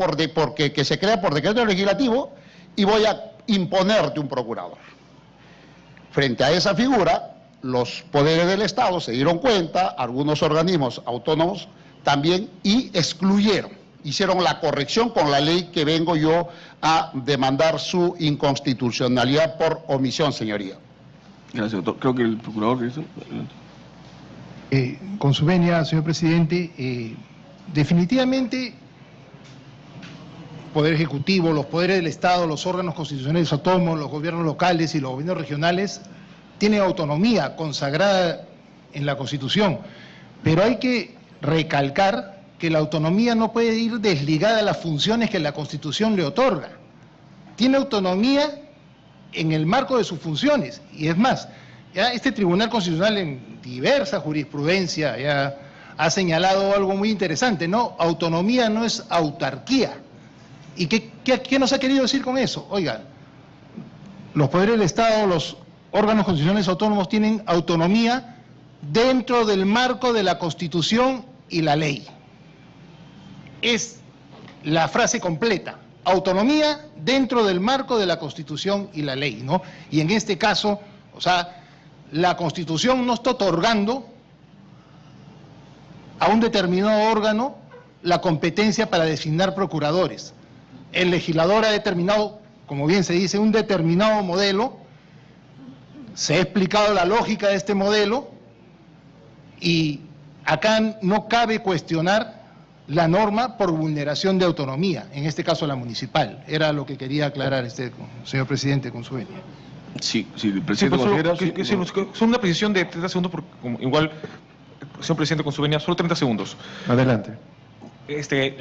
que se crea por decreto legislativo y voy a imponerte un procurador. Frente a esa figura, los poderes del Estado se dieron cuenta, algunos organismos autónomos también, y excluyeron, hicieron la corrección con la ley que vengo yo a demandar su inconstitucionalidad por omisión, señoría. Gracias, doctor. Creo que el procurador... Con su venia, señor presidente, definitivamente Poder Ejecutivo, los poderes del Estado, los órganos constitucionales autónomos, los gobiernos locales y los gobiernos regionales tienen autonomía consagrada en la Constitución, pero hay que recalcar que la autonomía no puede ir desligada de las funciones que la Constitución le otorga. Tiene autonomía en el marco de sus funciones, y es más, ya este Tribunal Constitucional en diversa jurisprudencia ya ha señalado algo muy interesante, ¿no? Autonomía no es autarquía. ¿Y qué nos ha querido decir con eso? Oigan, los poderes del Estado, los órganos constitucionales autónomos tienen autonomía dentro del marco de la Constitución y la ley. Es la frase completa, autonomía dentro del marco de la Constitución y la ley, ¿no? Y en este caso, o sea, la Constitución no está otorgando a un determinado órgano la competencia para designar procuradores. El legislador ha determinado, como bien se dice, un determinado modelo, se ha explicado la lógica de este modelo y acá no cabe cuestionar la norma por vulneración de autonomía, en este caso la municipal. Era lo que quería aclarar señor presidente, con su venia. Sí, el presidente considera... Son una precisión de 30 segundos, porque igual, señor presidente, con su venia, solo 30 segundos. Adelante.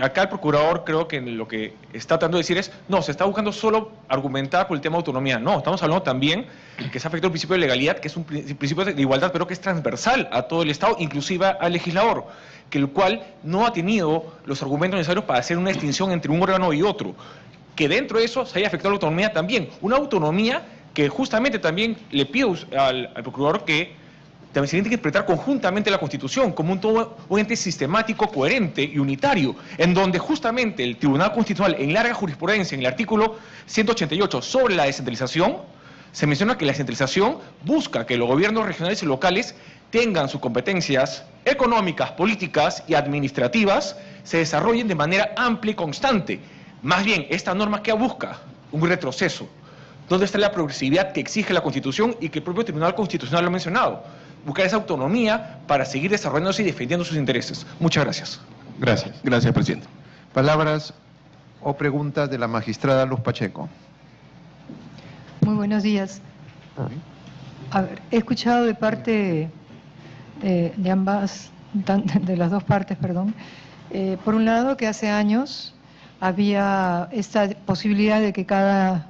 Acá el procurador creo que lo que está tratando de decir es, no, se está buscando solo argumentar por el tema de autonomía. No, estamos hablando también que se afecta el principio de legalidad, que es un principio de igualdad, pero que es transversal a todo el Estado, inclusive al legislador, que el cual no ha tenido los argumentos necesarios para hacer una distinción entre un órgano y otro. Que dentro de eso se haya afectado la autonomía también. Una autonomía que justamente también le pido al procurador que también se tiene que interpretar conjuntamente la Constitución como un ente sistemático, coherente y unitario, en donde justamente el Tribunal Constitucional, en larga jurisprudencia, en el artículo 188 sobre la descentralización, se menciona que la descentralización busca que los gobiernos regionales y locales tengan sus competencias económicas, políticas y administrativas, se desarrollen de manera amplia y constante. Más bien, esta norma ¿qué busca? Un retroceso. ¿Dónde está la progresividad que exige la Constitución y que el propio Tribunal Constitucional lo ha mencionado? Buscar esa autonomía para seguir desarrollándose y defendiendo sus intereses. Muchas gracias. Gracias. Gracias, presidente. Palabras o preguntas de la magistrada Luz Pacheco. Muy buenos días. A ver, he escuchado de parte de ambas, de las dos partes, perdón. Por un lado, que hace años había esta posibilidad de que cada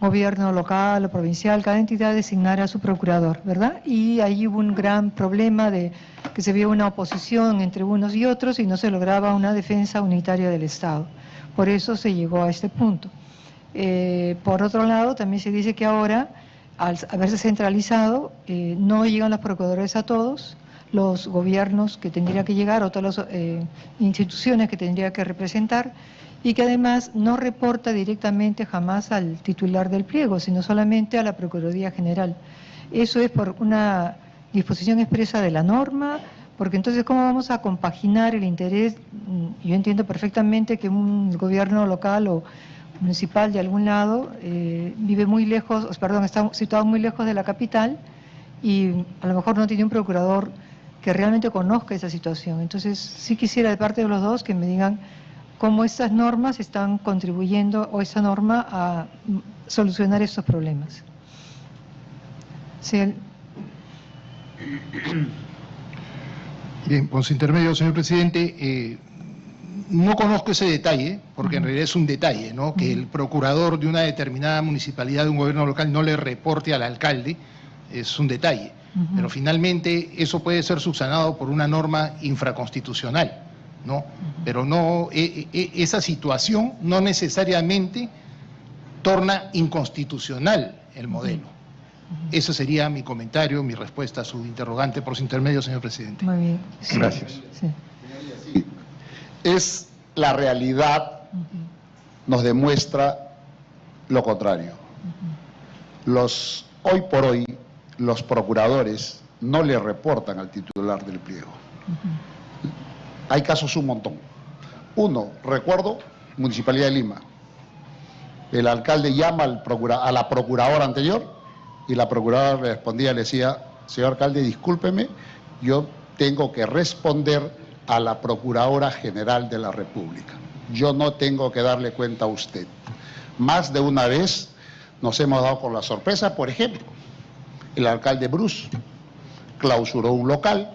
gobierno local o provincial, cada entidad designara a su procurador, ¿verdad? Y ahí hubo un gran problema de que se vio una oposición entre unos y otros y no se lograba una defensa unitaria del Estado. Por eso se llegó a este punto. Por otro lado, también se dice que ahora, al haberse centralizado, no llegan los procuradores a todos los gobiernos que tendría que llegar o todas las instituciones que tendría que representar, y que además no reporta directamente jamás al titular del pliego, sino solamente a la Procuraduría General. Eso es por una disposición expresa de la norma, porque entonces ¿cómo vamos a compaginar el interés? Yo entiendo perfectamente que un gobierno local o municipal de algún lado vive muy lejos, perdón, está situado muy lejos de la capital y a lo mejor no tiene un procurador que realmente conozca esa situación. Entonces sí quisiera de parte de los dos que me digan cómo estas normas están contribuyendo, o esa norma, a solucionar estos problemas. Sí. Bien, con su intermedio, señor presidente, no conozco ese detalle, porque en realidad es un detalle, ¿no? Que el procurador de una determinada municipalidad, de un gobierno local, no le reporte al alcalde, es un detalle. Pero finalmente eso puede ser subsanado por una norma infraconstitucional, ¿no? Pero no, esa situación no necesariamente torna inconstitucional el modelo. Eso sería mi comentario, mi respuesta a su interrogante, por su intermedio, señor presidente. Muy bien. Gracias. Sí. Es la realidad, nos demuestra lo contrario. Hoy por hoy, los procuradores no le reportan al titular del pliego. Hay casos un montón. Uno, recuerdo, Municipalidad de Lima. El alcalde llama a la procuradora anterior y la procuradora le respondía, le decía, señor alcalde, discúlpeme, yo tengo que responder a la Procuradora General de la República. Yo no tengo que darle cuenta a usted. Más de una vez nos hemos dado con la sorpresa, por ejemplo, el alcalde Bruce clausuró un local,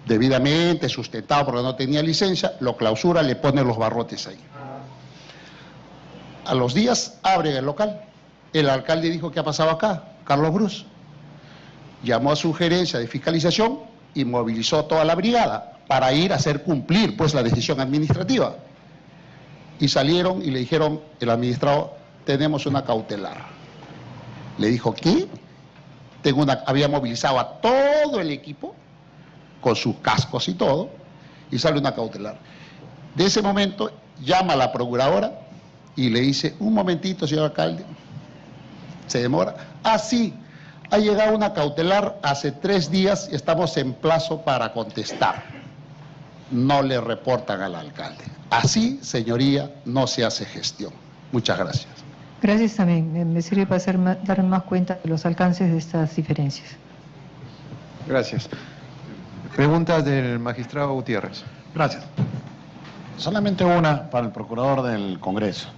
debidamente sustentado porque no tenía licencia, lo clausura, le pone los barrotes ahí. A los días abren el local. El alcalde dijo, ¿qué ha pasado acá? Carlos Bruce llamó a su gerencia de fiscalización y movilizó toda la brigada para ir a hacer cumplir pues la decisión administrativa. Y salieron y le dijeron, el administrador, tenemos una cautelar. Le dijo, ¿qué? Había movilizado a todo el equipo con sus cascos y todo, y sale una cautelar. De ese momento llama a la procuradora y le dice, un momentito, señor alcalde, se demora. Ah, sí, ha llegado una cautelar hace 3 días y estamos en plazo para contestar. No le reportan al alcalde. Así, señoría, no se hace gestión. Muchas gracias. Gracias también. Me sirve para dar más cuenta de los alcances de estas diferencias. Gracias. Preguntas del magistrado Gutiérrez. Gracias. Solamente una para el procurador del Congreso.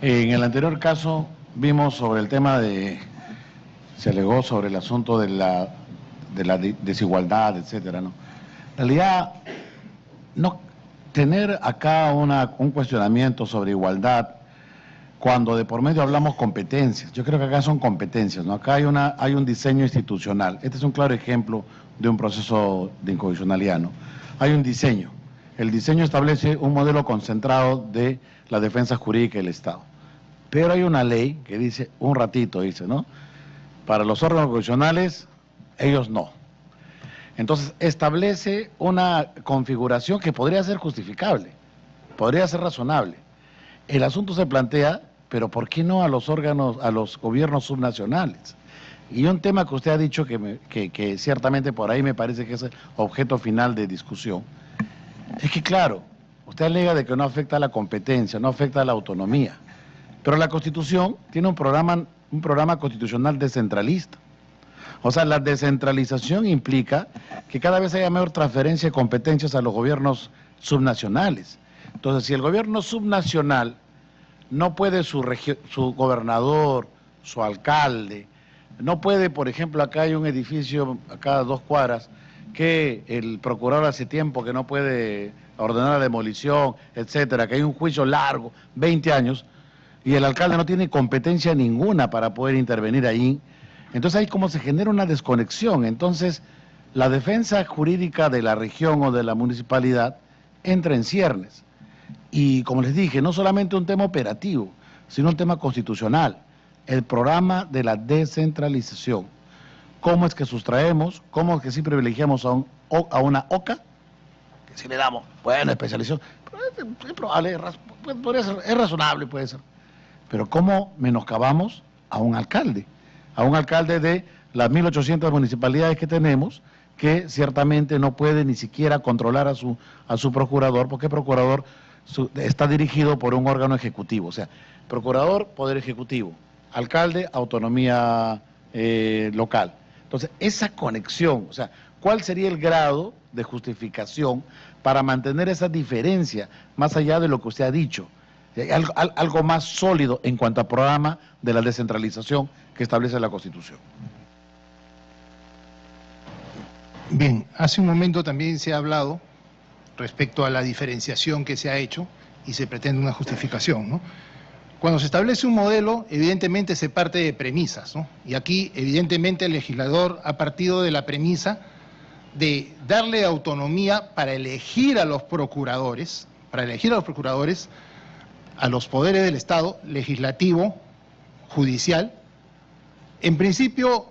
En el anterior caso vimos sobre el tema se alegó sobre el asunto de la desigualdad, etcétera, ¿no? En realidad, no tener acá un cuestionamiento sobre igualdad cuando de por medio hablamos competencias. Yo creo que acá son competencias, ¿no? Acá hay un diseño institucional. Este es un claro ejemplo de un proceso de inconstitucionalidad, ¿no? Hay un diseño. El diseño establece un modelo concentrado de la defensa jurídica del Estado. Pero hay una ley que dice, dice, ¿no? Para los órganos constitucionales, ellos no. Entonces, establece una configuración que podría ser justificable, podría ser razonable. El asunto se plantea, pero ¿por qué no a los órganos, a los gobiernos subnacionales? Y un tema que usted ha dicho que ciertamente por ahí me parece que es el objeto final de discusión, es que claro, usted alega de que no afecta a la competencia, no afecta a la autonomía, pero la Constitución tiene un programa constitucional descentralista. O sea, la descentralización implica que cada vez haya mayor transferencia de competencias a los gobiernos subnacionales. Entonces, si el gobierno subnacional no puede, su gobernador, su alcalde, no puede, por ejemplo, acá hay un edificio, a cada 2 cuadras, que el procurador hace tiempo que no puede ordenar la demolición, etcétera, que hay un juicio largo, 20 años, y el alcalde no tiene competencia ninguna para poder intervenir ahí. Entonces ahí como se genera una desconexión. Entonces la defensa jurídica de la región o de la municipalidad entra en ciernes. Y como les dije, no solamente un tema operativo, sino un tema constitucional. El programa de la descentralización. ¿Cómo es que sustraemos? ¿Cómo es que sí privilegiamos a una OCA? Que sí le damos, bueno, especialización. Es probable, es razonable, puede ser. Pero ¿cómo menoscabamos a un alcalde? A un alcalde de las 1.800 municipalidades que tenemos, que ciertamente no puede ni siquiera controlar a su procurador, porque el procurador está dirigido por un órgano ejecutivo. O sea, procurador, poder ejecutivo, alcalde, autonomía local. Entonces, esa conexión, o sea, ¿cuál sería el grado de justificación para mantener esa diferencia más allá de lo que usted ha dicho? Algo más sólido en cuanto al programa de la descentralización que establece la Constitución. Bien, hace un momento también se ha hablado respecto a la diferenciación que se ha hecho y se pretende una justificación, ¿no? Cuando se establece un modelo, evidentemente se parte de premisas, ¿no? Y aquí, evidentemente, el legislador ha partido de la premisa de darle autonomía para elegir a los procuradores, a los poderes del Estado, legislativo, judicial, En principio,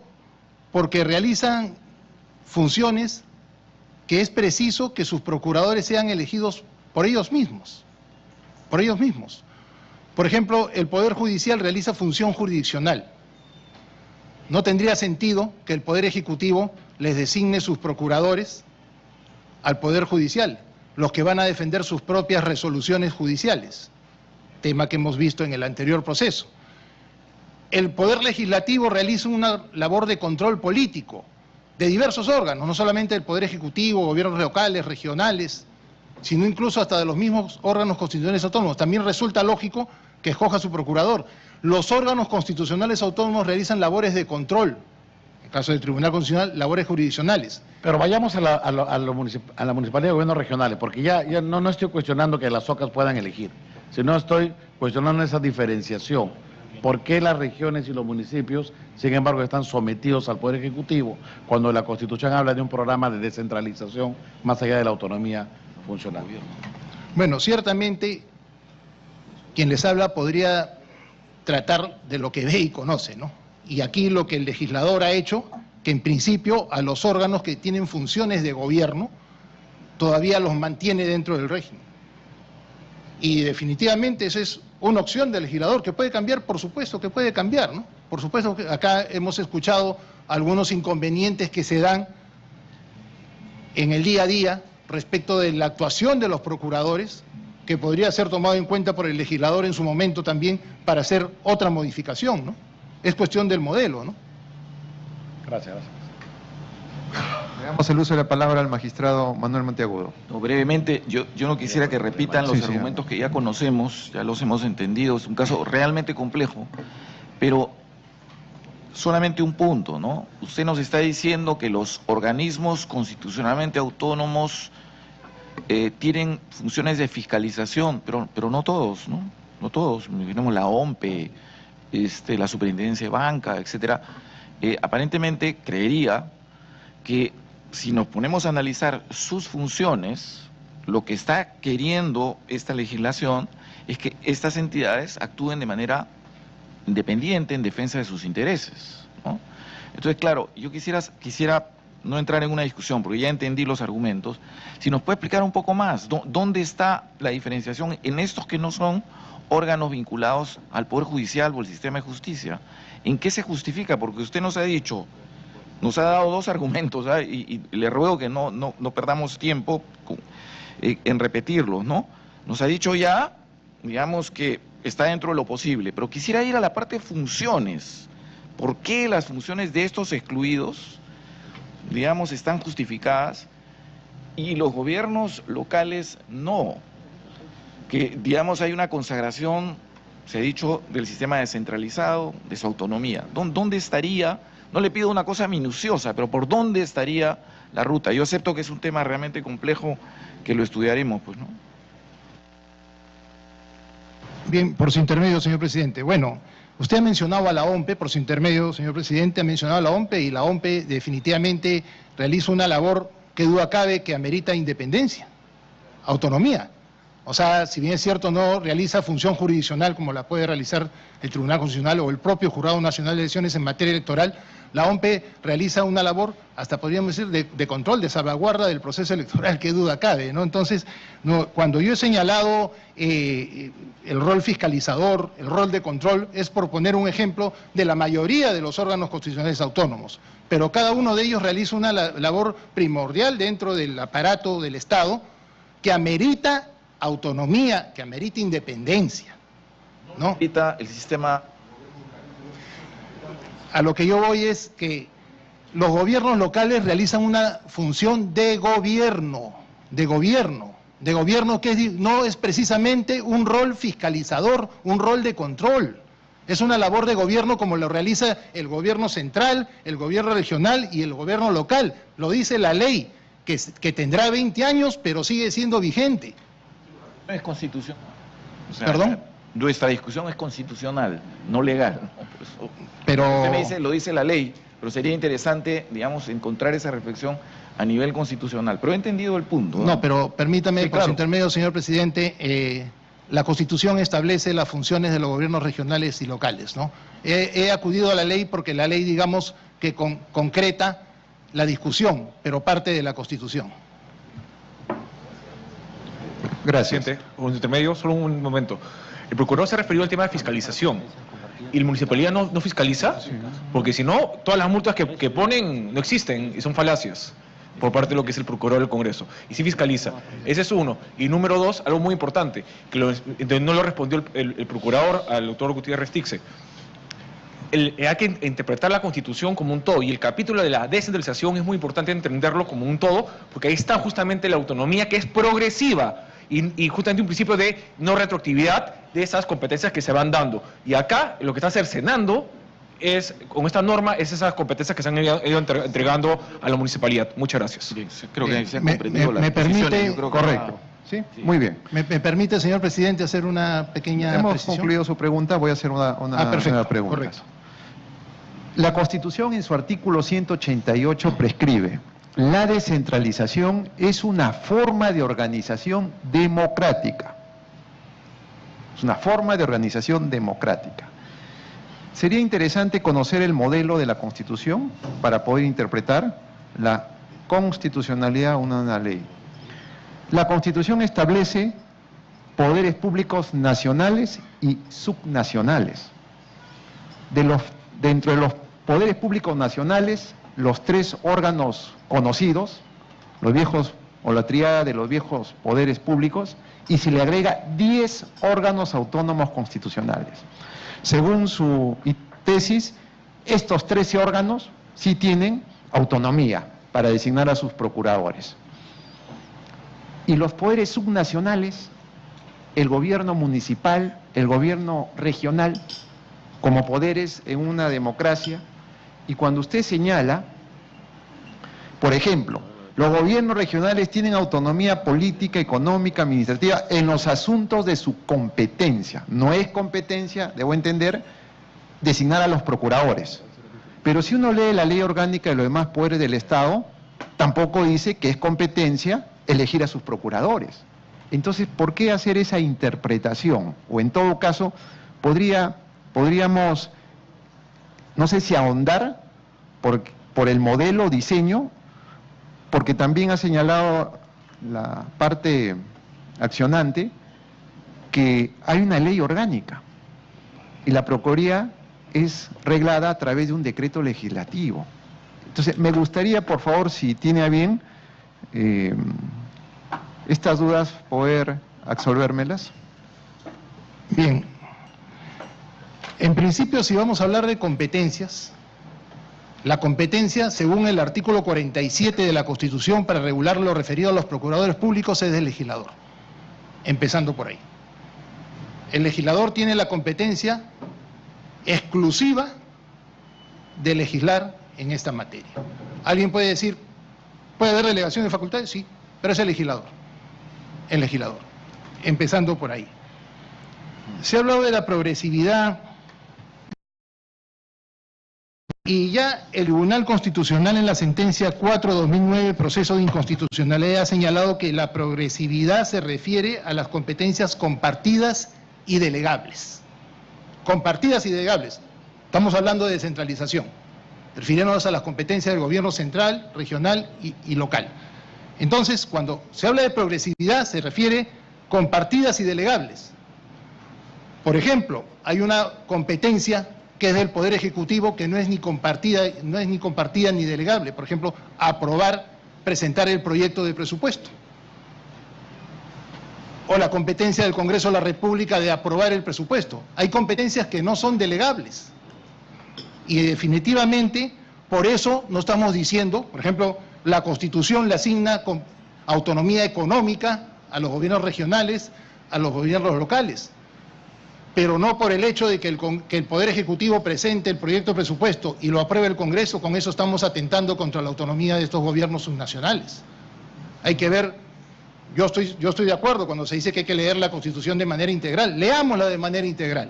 porque realizan funciones que es preciso que sus procuradores sean elegidos por ellos mismos. Por ellos mismos. Por ejemplo, el Poder Judicial realiza función jurisdiccional. No tendría sentido que el Poder Ejecutivo les designe sus procuradores al Poder Judicial, los que van a defender sus propias resoluciones judiciales, tema que hemos visto en el anterior proceso. El Poder Legislativo realiza una labor de control político de diversos órganos, no solamente del Poder Ejecutivo, gobiernos locales, regionales, sino incluso hasta de los mismos órganos constitucionales autónomos. También resulta lógico que escoja su procurador. Los órganos constitucionales autónomos realizan labores de control, en el caso del Tribunal Constitucional, labores jurisdiccionales. Pero vayamos a la municipalidad de gobiernos regionales, porque ya no estoy cuestionando que las OCAs puedan elegir, sino estoy cuestionando esa diferenciación. ¿Por qué las regiones y los municipios, sin embargo, están sometidos al Poder Ejecutivo cuando la Constitución habla de un programa de descentralización más allá de la autonomía funcional? Bueno, ciertamente, quien les habla podría tratar de lo que ve y conoce, ¿no? Y aquí lo que el legislador ha hecho, que en principio a los órganos que tienen funciones de gobierno, todavía los mantiene dentro del régimen. Y definitivamente esa es una opción del legislador que puede cambiar, por supuesto que puede cambiar, ¿no? Por supuesto que acá hemos escuchado algunos inconvenientes que se dan en el día a día respecto de la actuación de los procuradores, que podría ser tomado en cuenta por el legislador en su momento también para hacer otra modificación, ¿no? Es cuestión del modelo, ¿no? Gracias. Le damos el uso de la palabra al magistrado Manuel Monteagudo. No, brevemente, yo no quisiera que repitan los argumentos que ya conocemos, ya los hemos entendido, es un caso realmente complejo, pero solamente un punto, ¿no? Usted nos está diciendo que los organismos constitucionalmente autónomos tienen funciones de fiscalización, pero no todos, ¿no? No todos, tenemos la OMPE, la Superintendencia de Banca, etcétera. Aparentemente creería que si nos ponemos a analizar sus funciones, lo que está queriendo esta legislación es que estas entidades actúen de manera independiente en defensa de sus intereses, ¿no? Entonces, claro, yo quisiera no entrar en una discusión, porque ya entendí los argumentos. Si nos puede explicar un poco más, ¿dónde está la diferenciación en estos que no son órganos vinculados al Poder Judicial o al sistema de justicia? ¿En qué se justifica? Porque usted nos ha dicho, nos ha dado dos argumentos, ¿eh? y le ruego que no perdamos tiempo en repetirlos, ¿no? Nos ha dicho ya, digamos, que está dentro de lo posible, pero quisiera ir a la parte de funciones. ¿Por qué las funciones de estos excluidos, digamos, están justificadas y los gobiernos locales no? Que, digamos, hay una consagración, se ha dicho, del sistema descentralizado, de su autonomía. ¿Dónde estaría? No le pido una cosa minuciosa, pero ¿por dónde estaría la ruta? Yo acepto que es un tema realmente complejo, que lo estudiaremos, pues, ¿no? Bien, por su intermedio, señor presidente. Bueno, usted ha mencionado a la OMPE, por su intermedio, señor presidente, ha mencionado a la OMPE, y la OMPE definitivamente realiza una labor que duda cabe que amerita independencia, autonomía. O sea, si bien es cierto, no realiza función jurisdiccional como la puede realizar el Tribunal Constitucional o el propio Jurado Nacional de Elecciones en materia electoral, la OMPE realiza una labor, hasta podríamos decir, de control, de salvaguarda del proceso electoral, que duda cabe, ¿no? Entonces, cuando yo he señalado el rol fiscalizador, el rol de control, es por poner un ejemplo de la mayoría de los órganos constitucionales autónomos, pero cada uno de ellos realiza una labor primordial dentro del aparato del Estado que amerita autonomía, que amerita independencia, ¿no? Ahorita el sistema... A lo que yo voy es que los gobiernos locales realizan una función de gobierno que no es precisamente un rol fiscalizador, un rol de control. Es una labor de gobierno como lo realiza el gobierno central, el gobierno regional y el gobierno local. Lo dice la ley, que tendrá 20 años, pero sigue siendo vigente. No es constitucional. O sea, ¿Perdón? Nuestra discusión es constitucional, no legal, ¿no? Pero... Usted me dice, lo dice la ley, pero sería interesante, digamos, encontrar esa reflexión a nivel constitucional. Pero he entendido el punto, ¿no? No, pero permítame, Sí, por claro. su intermedio, señor presidente, la Constitución establece las funciones de los gobiernos regionales y locales, ¿no? He acudido a la ley porque la ley, digamos, que concreta la discusión, pero parte de la Constitución. Gracias. Un intermedio, solo un momento. El procurador se ha referido al tema de fiscalización. ¿Y la municipalidad no fiscaliza? Porque si no, todas las multas que ponen no existen y son falacias por parte de lo que es el procurador del Congreso. Y sí fiscaliza. Ese es uno. Y número dos, algo muy importante, que no lo respondió el procurador al doctor Gutiérrez Restixe. Hay que interpretar la Constitución como un todo, y el capítulo de la descentralización es muy importante entenderlo como un todo, porque ahí está justamente la autonomía, que es progresiva, y justamente un principio de no retroactividad de esas competencias que se van dando. Y acá lo que está cercenando es, con esta norma, es esas competencias que se han ido entregando a la municipalidad. Muchas gracias. Bien, creo que se han comprendido las permite, yo creo que correcto. ¿Sí? Muy bien. ¿Me permite, señor presidente, hacer una pequeña Hemos precisión? concluido su pregunta, voy a hacer una pregunta. Correcto. La Constitución en su artículo 188 prescribe: la descentralización es una forma de organización democrática. Es una forma de organización democrática. Sería interesante conocer el modelo de la Constitución para poder interpretar la constitucionalidad de una ley. La Constitución establece poderes públicos nacionales y subnacionales. Dentro de los poderes públicos nacionales, los tres órganos conocidos, los viejos, o la tríada de los viejos poderes públicos, y se le agrega 10 órganos autónomos constitucionales. Según su tesis, estos 13 órganos sí tienen autonomía para designar a sus procuradores. Y los poderes subnacionales, el gobierno municipal, el gobierno regional, como poderes en una democracia, y cuando usted señala, por ejemplo, los gobiernos regionales tienen autonomía política, económica, administrativa en los asuntos de su competencia. No es competencia, debo entender, designar a los procuradores. Pero si uno lee la ley orgánica de los demás poderes del Estado, tampoco dice que es competencia elegir a sus procuradores. Entonces, ¿por qué hacer esa interpretación? O en todo caso, podríamos, no sé si ahondar por el modelo, diseño, porque también ha señalado la parte accionante que hay una ley orgánica y la Procuraduría es reglada a través de un decreto legislativo. Entonces, me gustaría, por favor, si tiene a bien estas dudas, poder absolvérmelas. Bien. En principio, si vamos a hablar de competencias, la competencia, según el artículo 47 de la Constitución, para regular lo referido a los procuradores públicos, es del legislador, empezando por ahí. El legislador tiene la competencia exclusiva de legislar en esta materia. Alguien puede decir, ¿puede haber delegación de facultades? Sí, pero es el legislador, empezando por ahí. Se ha hablado de la progresividad, y ya el Tribunal Constitucional en la sentencia 4/2009, proceso de inconstitucionalidad, ha señalado que la progresividad se refiere a las competencias compartidas y delegables. Compartidas y delegables. Estamos hablando de descentralización, refiriéndonos a las competencias del gobierno central, regional y local. Entonces, cuando se habla de progresividad, se refiere compartidas y delegables. Por ejemplo, hay una competencia que es del Poder Ejecutivo, que no es ni compartida ni delegable. Por ejemplo, presentar el proyecto de presupuesto. O la competencia del Congreso de la República de aprobar el presupuesto. Hay competencias que no son delegables. Y definitivamente, por eso no estamos diciendo, por ejemplo, la Constitución le asigna con autonomía económica a los gobiernos regionales, a los gobiernos locales, pero no por el hecho de que el Poder Ejecutivo presente el proyecto de presupuesto y lo apruebe el Congreso. Con eso estamos atentando contra la autonomía de estos gobiernos subnacionales. Hay que ver, yo estoy de acuerdo cuando se dice que hay que leer la Constitución de manera integral. Leámosla de manera integral.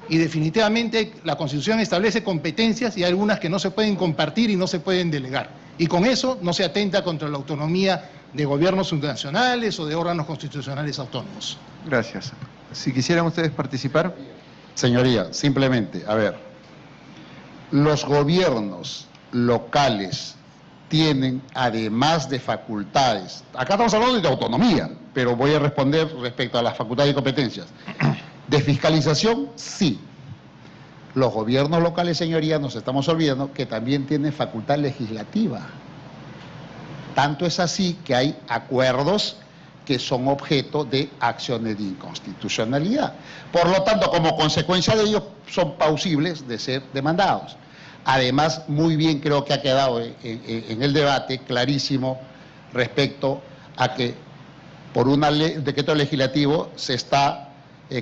Y definitivamente la Constitución establece competencias y algunas que no se pueden compartir y no se pueden delegar. Y con eso no se atenta contra la autonomía de gobiernos subnacionales o de órganos constitucionales autónomos. Gracias. Si quisieran ustedes participar. Señoría, simplemente, a ver, los gobiernos locales tienen, además de facultades, acá estamos hablando de autonomía, pero voy a responder respecto a las facultades y competencias. De fiscalización, sí. Los gobiernos locales, señoría, nos estamos olvidando que también tienen facultad legislativa. Tanto es así que hay acuerdos que son objeto de acciones de inconstitucionalidad. Por lo tanto, como consecuencia de ello, son plausibles de ser demandados. Además, muy bien creo que ha quedado en el debate clarísimo respecto a que por un decreto legislativo se está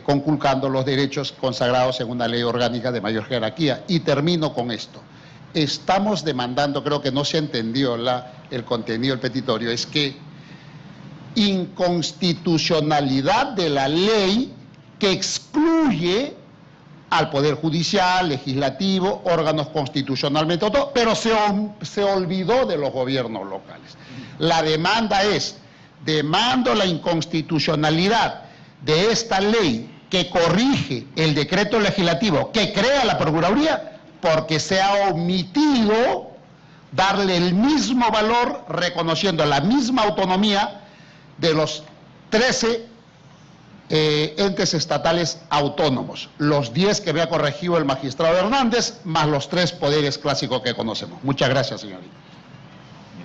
conculcando los derechos consagrados en una ley orgánica de mayor jerarquía. Y termino con esto. Estamos demandando, creo que no se entendió el contenido del petitorio, es que inconstitucionalidad de la ley que excluye al Poder Judicial, Legislativo, órganos constitucionalmente autónomos, pero se olvidó de los gobiernos locales. La demanda es, demando la inconstitucionalidad de esta ley que corrige el decreto legislativo que crea la Procuraduría, porque se ha omitido darle el mismo valor, reconociendo la misma autonomía de los 13 entes estatales autónomos, los 10 que había corregido el magistrado Hernández, más los 3 poderes clásicos que conocemos. Muchas gracias, señorita.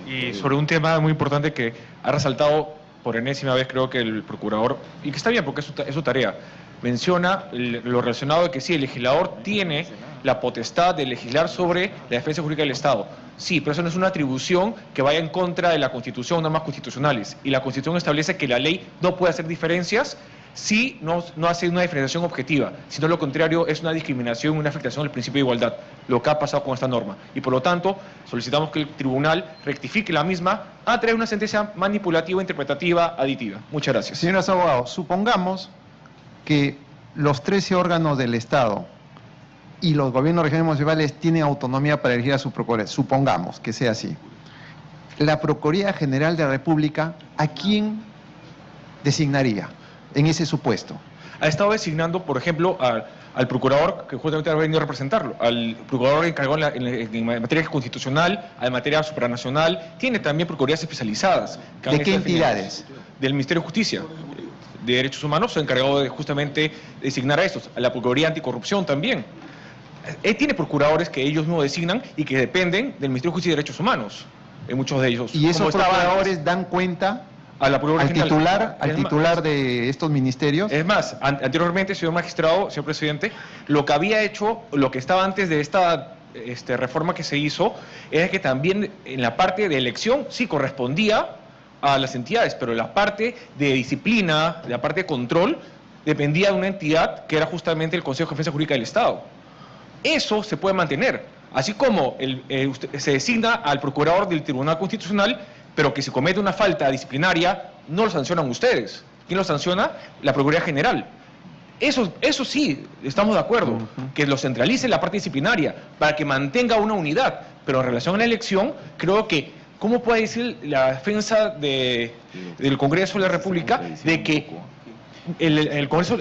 Y sobre un tema muy importante que ha resaltado por enésima vez, creo que el procurador, y que está bien porque es su tarea, menciona lo relacionado de que sí, el legislador tiene la potestad de legislar sobre la defensa jurídica del Estado. Sí, pero eso no es una atribución que vaya en contra de la Constitución, normas constitucionales. Y la Constitución establece que la ley no puede hacer diferencias si no hace una diferenciación objetiva, sino lo contrario es una discriminación, una afectación del principio de igualdad, lo que ha pasado con esta norma. Y por lo tanto, solicitamos que el tribunal rectifique la misma a través de una sentencia manipulativa, interpretativa, aditiva. Muchas gracias. Señores abogados, supongamos que los 13 órganos del Estado y los gobiernos regionales municipales tienen autonomía para elegir a su procurador. Supongamos que sea así. La Procuraduría General de la República, ¿a quién designaría en ese supuesto? Ha estado designando, por ejemplo, al procurador que justamente ha venido a representarlo, al procurador encargado en materia constitucional, en materia supranacional, tiene también procuradurías especializadas. ¿De qué entidades? Del Ministerio de Justicia, de Derechos Humanos, se ha encargado de justamente designar a estos, a la Procuraduría Anticorrupción también. Él tiene procuradores que ellos no designan y que dependen del Ministerio de Justicia y Derechos Humanos, en muchos de ellos. ¿Y esos procuradores dan cuenta al titular de estos ministerios? Es más, anteriormente, señor magistrado, señor presidente, lo que había hecho, lo que estaba antes de esta reforma que se hizo, era que también en la parte de elección sí correspondía a las entidades, pero la parte de disciplina, la parte de control, dependía de una entidad que era justamente el Consejo de Defensa Jurídica del Estado. Eso se puede mantener, así como se designa al procurador del Tribunal Constitucional, pero que se comete una falta disciplinaria, no lo sancionan ustedes. ¿Quién lo sanciona? La Procuraduría General. Eso sí, estamos de acuerdo, que lo centralice la parte disciplinaria, para que mantenga una unidad, pero en relación a la elección, creo que, ¿cómo puede decir la defensa del Congreso de la República de que el Congreso